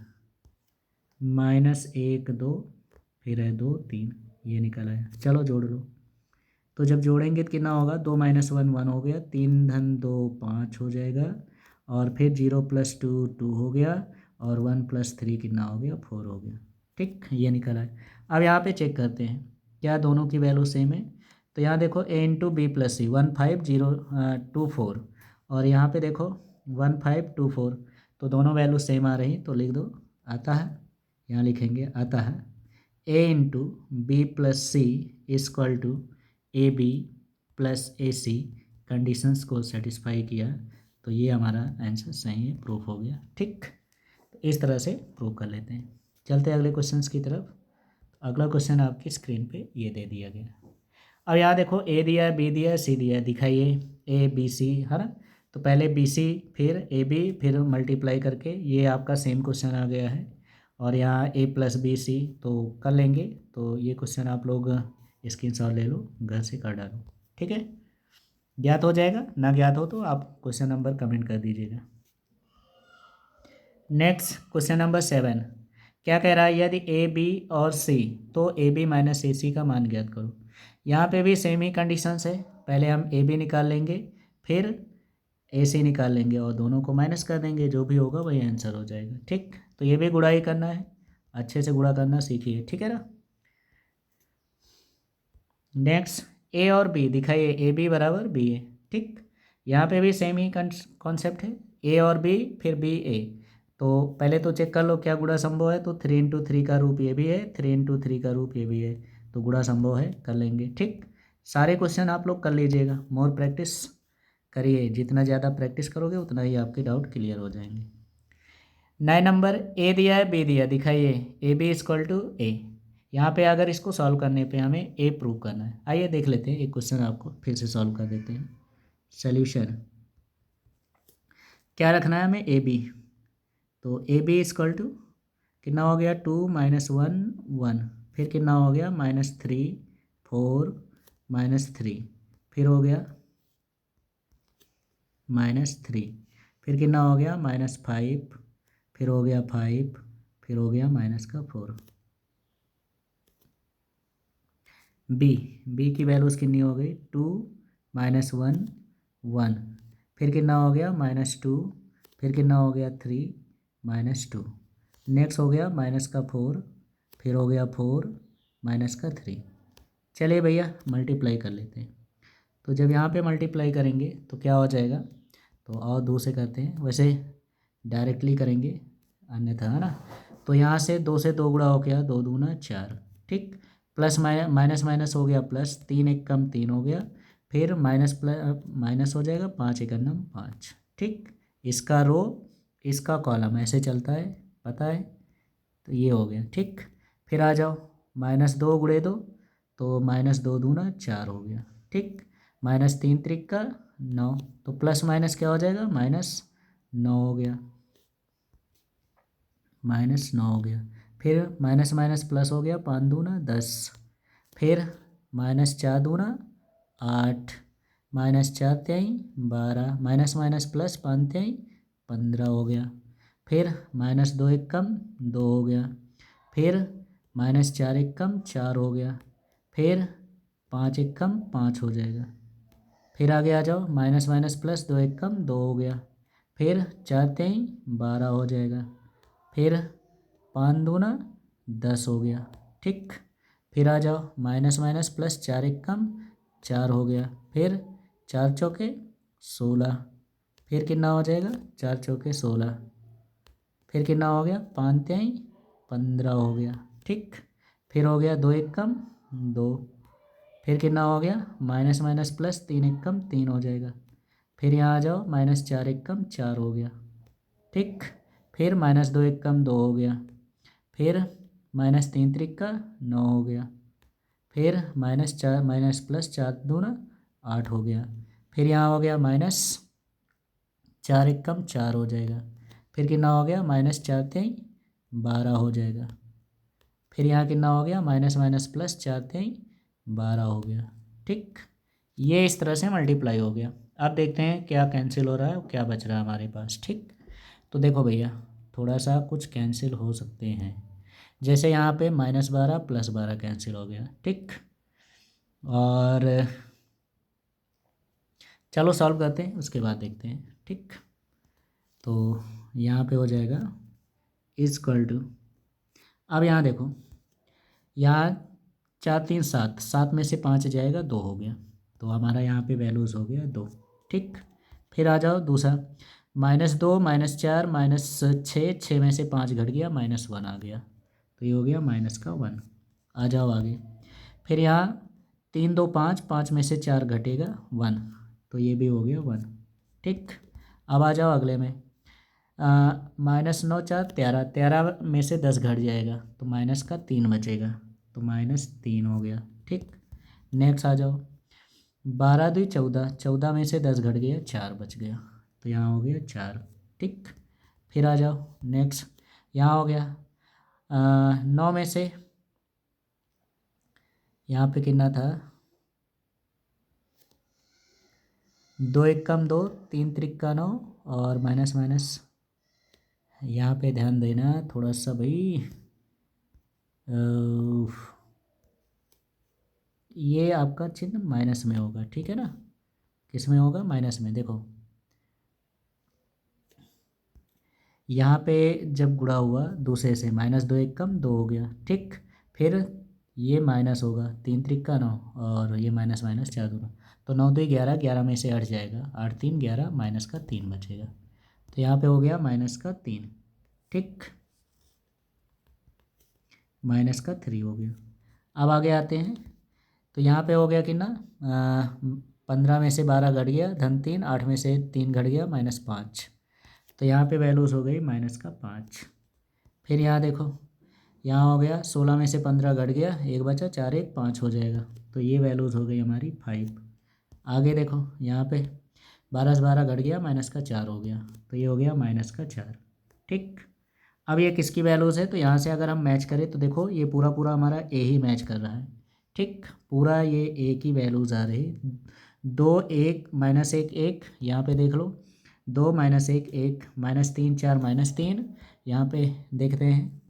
-1 2 फिर है 2 3, ये निकल आया। चलो जोड़ लो। तो जब जोड़ेंगे तो कितना होगा, 2 -1 1 हो गया, 3 धन 2 5 हो जाएगा, और फिर 0 + 2 2 हो गया, और 1 + 3 कितना हो गया 4 हो गया। ठीक, ये निकल आया। अब यहाँ पे चेक करते हैं क्या दोनों की वैल्यू सेम है। तो यहाँ देखो a × b + c 1 5 0 2 4, और यहाँ पे देखो 1 5 2 4, तो दोनों वैल्यू सेम आ रही, तो लिख दो आता है, यहाँ लिखेंगे आता है a × b + c = A B plus A C conditions को सेटिस्फाई किया, तो ये हमारा आंसर सही है, प्रूफ हो गया। ठीक, तो इस तरह से प्रूव कर लेते हैं। चलते हैं अगले क्वेश्चंस की तरफ। अगला क्वेश्चन आपकी स्क्रीन पे ये दे दिया गया। अब यहाँ देखो ए दिया है, बी दिया है, सी दिया है, दिखाइए ए बी सी, है ना। तो पहले बी सी फिर ए बी फिर मल्टीप्लाई करके ये आपका सेम क्वेश्चन आ गया है। और यहाँ ए प्लस बी सी तो कर लेंगे। तो ये क्वेश्चन आप लोग स्क्रीनशॉट ले लो, घर से कर डालो। ठीक है, ज्ञात हो जाएगा, ना ज्ञात हो तो आप क्वेश्चन नंबर कमेंट कर दीजिएगा। नेक्स्ट क्वेश्चन नंबर 7 क्या कह रहा है, यदि ए बी और सी, तो ए बी माइनस ए सी का मान ज्ञात करो। यहाँ पे भी सेम ही कंडीशंस है, पहले हम ए बी निकाल लेंगे, फिर ए सी निकाल लेंगे और दोनों को माइनस कर देंगे, जो भी होगा वही आंसर हो जाएगा। ठीक, तो ये भी गुणा ही करना है, अच्छे से गुणा करना सीखिए। ठीक है ना। नेक्स्ट ए और बी दिखाइए, ए बी बराबर बी ए। ठीक, यहाँ पे भी सेम ही कॉन्सेप्ट है, ए और बी फिर बी ए। तो पहले तो चेक कर लो क्या गुणा संभव है, तो 3 × 3 का रूप ये भी है, 3 × 3 का रूप ये भी है, तो गुणा संभव है, कर लेंगे। ठीक, सारे क्वेश्चन आप लोग कर लीजिएगा, मोर प्रैक्टिस करिए, जितना ज़्यादा प्रैक्टिस करोगे उतना ही आपके डाउट क्लियर हो जाएंगे। 9 नंबर ए दिया है, बी दिया, दिखाइए ए बी = ए। यहाँ पे अगर इसको सॉल्व करने पे हमें ए प्रूव करना है। आइए देख लेते हैं, एक क्वेश्चन आपको फिर से सॉल्व कर देते हैं। सॉल्यूशन क्या रखना है हमें, ए बी। तो ए बी = कितना हो गया 2 - 1 1, फिर कितना हो गया -3 4 -3, फिर हो गया -3, फिर कितना हो गया -5, फिर हो गया 5, फिर हो गया -4। बी की वैल्यूज़ कितनी हो गई 2 - 1 1, फिर कितना हो गया -2, फिर कितना हो गया 3 -2, नेक्स्ट हो गया -4, फिर हो गया 4 -3। चलिए भैया मल्टीप्लाई कर लेते हैं। तो जब यहाँ पे मल्टीप्लाई करेंगे तो क्या हो जाएगा, तो और 2 से करते हैं, वैसे डायरेक्टली करेंगे अन्यथा, है ना। तो यहाँ से 2 से 2 गुणा हो गया, 2 दूना 4, ठीक। प्लस माइनस माइनस हो गया प्लस, 3 एक कम 3 हो गया, फिर माइनस प्लस माइनस हो जाएगा, 5 एक नम 5, ठीक। इसका रो इसका कॉलम ऐसे चलता है, पता है। तो ये हो गया, ठीक। फिर आ जाओ, -2 गुणे 2, तो -2 दूना 4 हो गया, ठीक। -3 त्रिका 9, तो प्लस माइनस क्या हो जाएगा, -9 हो गया, -9 हो गया। फिर माइनस माइनस प्लस हो गया, 5 दूना 10, फिर -4 दूना 8, -4 त्याई 12, माइनस माइनस प्लस 5 त्याई 15 हो गया। फिर -2 एक कम 2 हो गया, फिर -4 एक कम 4 हो गया, फिर 5 एक कम 5 हो जाएगा। फिर आगे आ जाओ, माइनस माइनस प्लस 2 एक कम 2 हो गया, फिर 4 त्याई 12 हो जाएगा, फिर 5 दूना 10 हो गया, ठीक। फिर आ जाओ, माइनस माइनस प्लस 4 एक कम 4 हो गया, फिर 4 चौके 16, फिर कितना हो जाएगा, 4 चौके 16, फिर कितना हो गया, 5 त्याई 15 हो गया, ठीक। फिर हो गया 2 एक कम 2, फिर कितना हो गया, माइनस माइनस प्लस 3 एक कम 3 हो जाएगा, फिर यहाँ आ जाओ, -4 एक कम 4 हो गया, ठीक। फिर -2 एक कम 2 हो गया, फिर -3 त्रिका 9 हो गया, फिर -4 माइनस प्लस 4 दूना 8 हो गया, फिर यहाँ हो गया -4 एक कम 4 हो जाएगा, फिर कितना हो गया, -4 त्याई 12 हो जाएगा, फिर यहाँ कितना हो गया, माइनस माइनस प्लस 4 त्याई 12 हो गया, ठीक। ये इस तरह से मल्टीप्लाई हो गया। अब देखते हैं क्या कैंसिल हो रहा है और क्या बच रहा है हमारे पास, ठीक। तो देखो भैया, थोड़ा सा कुछ कैंसिल हो सकते हैं, जैसे यहाँ पे -12 + 12 कैंसिल हो गया, ठीक। और चलो सॉल्व करते हैं, उसके बाद देखते हैं, ठीक। तो यहाँ पे हो जाएगा इक्वल टू, अब यहाँ देखो, यहाँ 4 3 7, 7 में से 5 जाएगा 2 हो गया, तो हमारा यहाँ पे वैल्यूज़ हो गया 2, ठीक। फिर आ जाओ दूसरा, -2 -4 -6, 6 में से 5 घट गया, -1 आ गया, तो ये हो गया -1। आ जाओ आगे, फिर यहाँ 3 2 5, 5 में से 4 घटेगा 1, तो ये भी हो गया 1, ठीक। अब आ जाओ अगले में, -9 4 13, 13 में से 10 घट जाएगा, तो माइनस का 3 बचेगा, तो -3 हो गया, ठीक। नेक्स्ट आ जाओ, 12 2 14, 14 में से 10 घट गया, 4 बच गया, तो यहाँ हो गया 4, ठीक। फिर आ जाओ नेक्स्ट, यहाँ हो गया 9 में से, यहाँ पे कितना था, 2 एक कम 2, 3 त्रिका 9, और माइनस माइनस यहाँ पे ध्यान देना थोड़ा सा भाई, ये आपका चिन्ह माइनस में होगा, ठीक है ना। किस में होगा, माइनस में। देखो यहाँ पे जब गुणा हुआ दूसरे से, -2 एक कम 2 हो गया, ठीक। फिर ये माइनस होगा, 3 त्रिका 9, और ये माइनस माइनस 4 दूना, तो 9 2 11, 11 में से 8 जाएगा, 8 3 11, माइनस का 3 बचेगा, तो यहाँ पे हो गया -3, ठीक। -3 हो गया। अब आगे आते हैं, तो यहाँ पे हो गया कि ना, 15 में से 12 घट गया, -3, 8 में से 3 घट गया, -5, तो यहाँ पे वैल्यूज़ हो गई -5। फिर यहाँ देखो, यहाँ हो गया 16 में से 15 घट गया, 1 बचा, 4 1 5 हो जाएगा, तो ये वैल्यूज़ हो गई हमारी 5। आगे देखो, यहाँ पे 12 से 12 घट गया, -4 हो गया, तो ये हो गया -4, ठीक। अब ये किसकी वैल्यूज़ है, तो यहाँ से अगर हम मैच करें तो देखो ये पूरा पूरा हमारा ए ही मैच कर रहा है, ठीक। पूरा ये ए की वैल्यूज़ आ रही, 2 1 -1 1, यहाँ पे देख लो, 2 -1 1, -3 4 -3, यहाँ पे देखते हैं,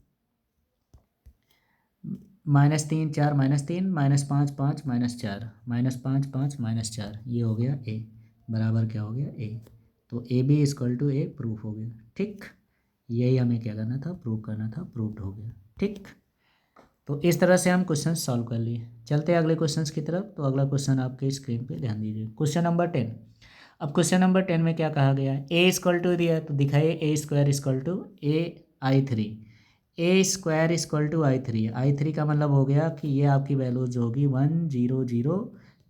-3 4 -3, -5 5 -4, -5 5 -4, ये हो गया ए, बराबर क्या हो गया ए, तो A B equal to A proof हो गया, ठीक। यही हमें क्या करना था, प्रूव करना था, प्रूव्ड हो गया, ठीक। तो इस तरह से हम क्वेश्चन सॉल्व कर लिए। चलते हैं अगले क्वेश्चन की तरफ। तो अगला क्वेश्चन आपके स्क्रीन पे ध्यान दीजिए, क्वेश्चन नंबर 10। अब क्वेश्चन नंबर 10 में क्या कहा गया है, ए इक्वल टू दिया है तो दिखाइए ए स्क्वायर इक्वल टू आई3। ए स्क्वायर इक्वल टू आई3 का मतलब हो गया कि ये आपकी वैल्यूज होगी 1 0 0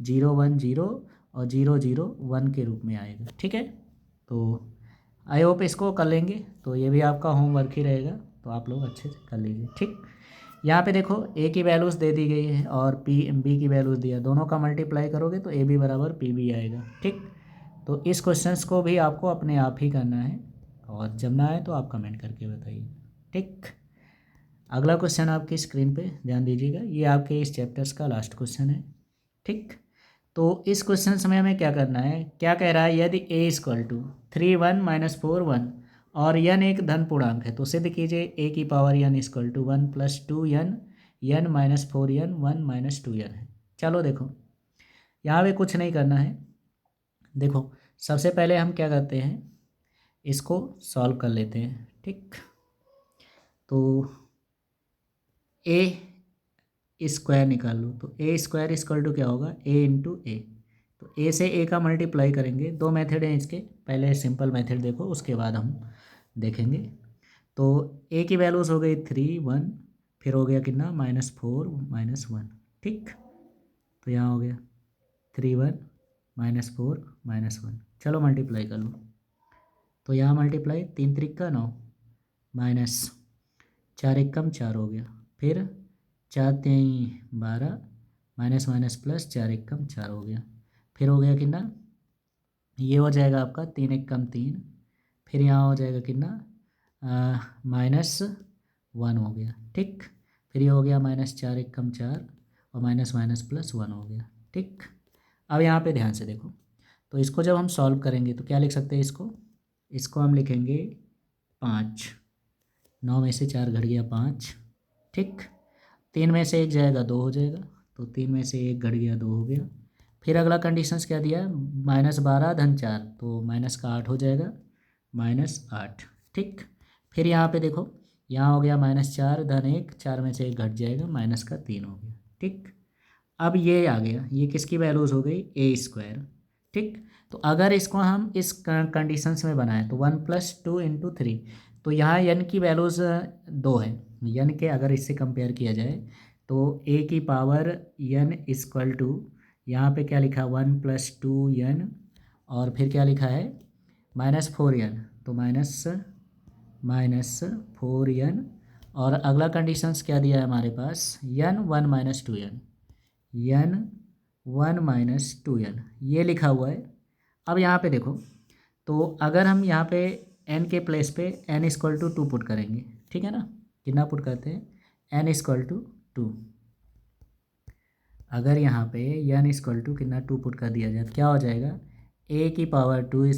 0 1 0 और 0 0 1 के रूप में आएगा। ठीक है, तो आई होप इसको कर लेंगे, तो ये भी आपका होमवर्क ही रहेगा, तो आप लोग अच्छे से कर लीजिए। ठीक, यहाँ पे देखो ए की वैल्यूज़ दे दी गई है और पी बी की वैल्यूज़ दिया, दोनों का मल्टीप्लाई करोगे तो ए बी बराबर पी बी आएगा। ठीक, तो इस क्वेश्चंस को भी आपको अपने आप ही करना है, और जब ना आए तो आप कमेंट करके बताइए। ठीक, अगला क्वेश्चन आपकी स्क्रीन पे ध्यान दीजिएगा, ये आपके इस चैप्टर्स का लास्ट क्वेश्चन है। ठीक, तो इस क्वेश्चन में हमें क्या करना है, क्या कह रहा है, यदि ए इक्वल टू 3 1 - 4 1 और यन एक धन पूर्णांक है तो सिद्ध कीजिए ए की power n equal to 1 + 2n n -4n 1 - 2n है। चलो देखो, यहाँ पे कुछ नहीं करना है। देखो, सबसे पहले हम क्या करते हैं, इसको सॉल्व कर लेते हैं। ठीक, तो ए स्क्वायर निकाल लो, तो ए स्क्वायर इक्वल टू क्या होगा, ए इंटू ए। तो ए से ए का मल्टीप्लाई करेंगे, दो मेथड हैं इसके, पहले सिंपल मेथड देखो उसके बाद हम देखेंगे। तो ए की वैल्यूज़ हो गई 3 1, फिर हो गया कितना -4 -1। ठीक, तो यहाँ हो गया 3 1 -4 -1। चलो मल्टीप्लाई कर लो, तो यहाँ मल्टीप्लाई 3 3 का 9 माइनस 4 1 कम 4 हो गया, फिर 4 3 12 माइनस माइनस प्लस 4 1 कम 4 हो गया, फिर हो गया कितना, ये हो जाएगा आपका 3 1 कम 3, फिर यहाँ हो जाएगा कितना -1 हो गया। ठीक, फिर ये हो गया -4 1 कम 4 और माइनस माइनस प्लस 1 हो गया। ठीक, अब यहाँ पे ध्यान से देखो, तो इसको जब हम सॉल्व करेंगे तो क्या लिख सकते हैं, इसको हम लिखेंगे 5, 9 में से 4 घट गया 5। ठीक, 3 में से 1 जाएगा 2 हो जाएगा, तो 3 में से 1 घट गया 2 हो गया। फिर अगला कंडीशंस क्या दिया, -12 धन 4, तो माइनस का 8 हो जाएगा, -8। ठीक, फिर यहाँ पे देखो, यहाँ हो गया -4 धन 1, 4 में से 1 घट जाएगा, माइनस का 3 हो गया। ठीक, अब ये आ गया, ये किसकी वैल्यूज़ हो गई, ए स्क्वायर। ठीक, तो अगर इसको हम इस कंडीशंस में बनाएं तो 1 + 2 × 3, तो यहाँ यन की वैल्यूज़ 2 है, यन के अगर इससे कंपेयर किया जाए तो ए की पावर यन इक्वल टू, यहाँ पे क्या लिखा 1 + 2n और फिर क्या लिखा है -4n, तो -4n, और अगला कंडीशंस क्या दिया है हमारे पास, यन 1 - 2n, यन 1 - 2n ये लिखा हुआ है। अब यहाँ पे देखो, तो अगर हम यहाँ पे n के प्लेस पे n = 2 पुट करेंगे, ठीक है ना, कितना पुट करते हैं, n = 2। अगर यहाँ पे n = कितना 2 पुट कर दिया जाए तो क्या हो जाएगा, a की पावर 2 =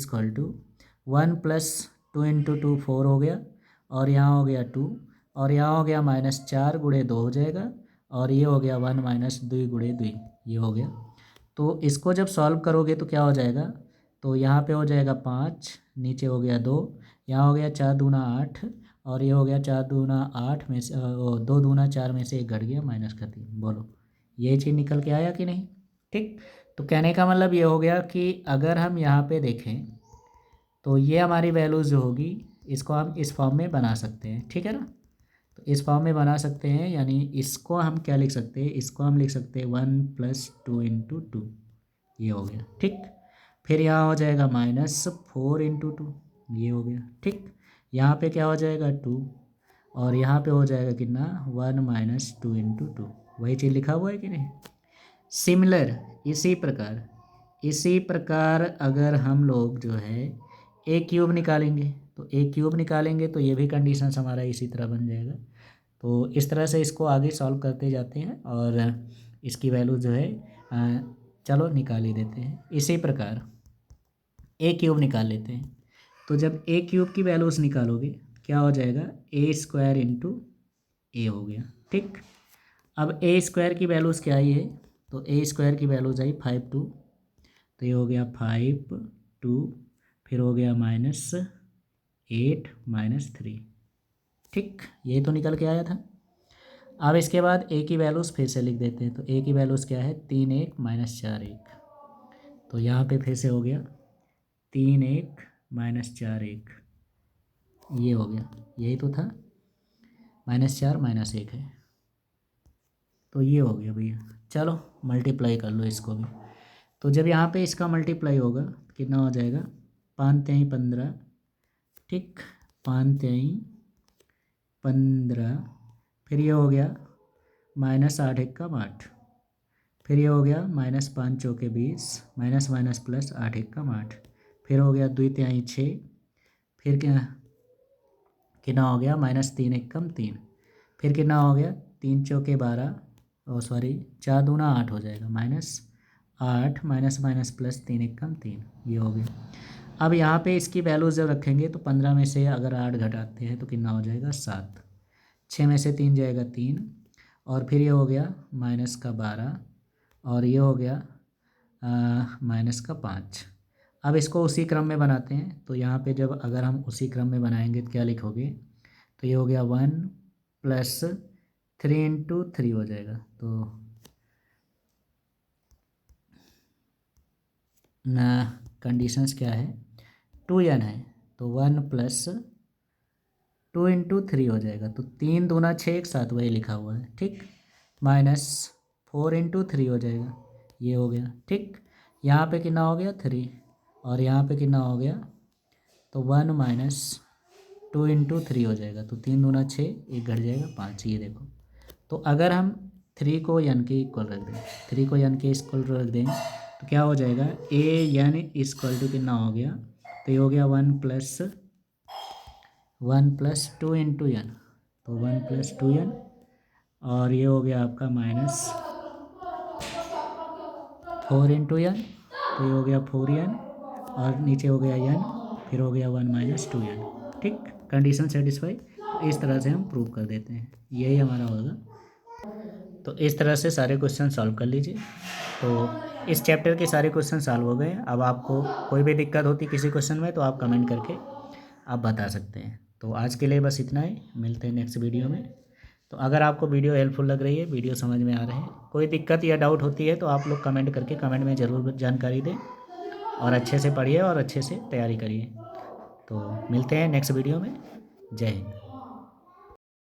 1 + 2 × 2 4 हो गया, और यहाँ हो गया 2, और यहाँ हो गया -4 × 2 हो जाएगा, और ये हो गया 1 - 2 × 2, ये हो गया। तो इसको जब सॉल्व करोगे तो क्या हो जाएगा, तो यहाँ पे हो जाएगा 5, नीचे हो गया 2, यहाँ हो गया 4 दूना 8, और ये हो गया 4 दूना 8 में से 2 दूना 4 में से 1 घट गया, माइनस का 3। बोलो ये चीज़ निकल के आया कि नहीं। ठीक, तो कहने का मतलब ये हो गया कि अगर हम यहाँ पे देखें तो ये हमारी वैल्यूज़ जो होगी इसको हम इस फॉर्म में बना सकते हैं, ठीक है ना, तो इस फॉर्म में बना सकते हैं, यानी इसको हम क्या लिख सकते हैं, इसको हम लिख सकते हैं 1 + 2 × 2, ये हो गया। ठीक, फिर यहाँ हो जाएगा -4 × 2, ये हो गया। ठीक, यहाँ पे क्या हो जाएगा 2, और यहाँ पे हो जाएगा कितना 1 - 2 × 2, वही चीज़ लिखा हुआ है कि नहीं। सिमिलर इसी प्रकार अगर हम लोग जो है ए क्यूब निकालेंगे, तो ए क्यूब निकालेंगे तो ये भी कंडीशंस हमारा इसी तरह बन जाएगा। तो इस तरह से इसको आगे सॉल्व करते जाते हैं, और इसकी वैल्यू जो है चलो निकाल ही देते हैं। इसी प्रकार ए क्यूब निकाल लेते हैं, तो जब ए क्यूब की वैल्यूज़ निकालोगे क्या हो जाएगा, a² × a हो गया। ठीक, अब a² की वैल्यूज़ क्या आई है, तो a² की वैल्यूज़ आई 5 2, तो ये हो गया 5 2, फिर हो गया -8 - 3। ठीक, ये तो निकल के आया था। अब इसके बाद ए की वैल्यूज़ फिर से लिख देते हैं। तो ए की वैल्यूज़ क्या है, 3 1 माइनस 4 1। तो यहाँ पे फिर से हो गया 3 1 माइनस 4 1, ये हो गया, यही तो था, -4 -1 है, तो ये हो गया भैया। चलो मल्टीप्लाई कर लो इसको भी। तो जब यहाँ पे इसका मल्टीप्लाई होगा तो कितना हो जाएगा, 5 3 15, ठीक, 5 3 15, फिर ये हो गया -8 1 का 8, फिर ये हो गया -5 चौके 20, माइनस माइनस प्लस 8 1 का 8, फिर हो गया 2 3 6, फिर क्या कितना हो गया, -3 1 कम 3, फिर कितना हो गया 3 चौके 12, ओ सॉरी 4 दूना 8 हो जाएगा, -8 माइनस माइनस प्लस 3 1 कम 3, ये हो गया। अब यहाँ पे इसकी वैल्यूज जब रखेंगे तो 15 में से अगर 8 घटाते हैं तो कितना हो जाएगा, 7, 6 में से 3 जाएगा 3, और फिर ये हो गया -12, और ये हो गया -5। अब इसको उसी क्रम में बनाते हैं। तो यहाँ पे जब अगर हम उसी क्रम में बनाएंगे तो क्या लिखोगे, तो ये हो गया 1 + 3 × 3 हो जाएगा। तो ना कंडीशंस क्या है, 2n है, तो 1 + 2 × 3 हो जाएगा। तो 3 दूना 6 एक साथ वही लिखा हुआ है, ठीक, -4 × 3 हो जाएगा, ये हो गया, ठीक। यहाँ पे कितना हो गया 3, और यहाँ पे कितना हो गया, तो 1 - 2 × 3 हो जाएगा। तो 3 दूना 6, एक घट जाएगा 5, ये देखो। तो अगर हम 3 को n के इक्वल रख दें, 3 को n के इक्वल रख दें तो क्या हो जाएगा, an = कितना हो गया, तो ये हो गया 1 + 2 × n, तो 1 + 2n, और ये हो गया आपका -4 × n, तो ये हो गया 4n, और नीचे हो गया n, फिर हो गया 1 - 2n, ठीक, कंडीशन सेटिस्फाई। तो इस तरह से हम प्रूव कर देते हैं, यही हमारा होगा। तो इस तरह से सारे क्वेश्चन सॉल्व कर लीजिए। तो इस चैप्टर के सारे क्वेश्चन सॉल्व हो गए। अब आपको कोई भी दिक्कत होती किसी क्वेश्चन में तो आप कमेंट करके आप बता सकते हैं। तो आज के लिए बस इतना ही, मिलते हैं नेक्स्ट वीडियो में। तो अगर आपको वीडियो हेल्पफुल लग रही है, वीडियो समझ में आ रहे हैं, कोई दिक्कत या डाउट होती है तो आप लोग कमेंट करके कमेंट में ज़रूर जानकारी दें, और अच्छे से पढ़िए और अच्छे से तैयारी करिए। तो मिलते हैं नेक्स्ट वीडियो में। जय हिंद।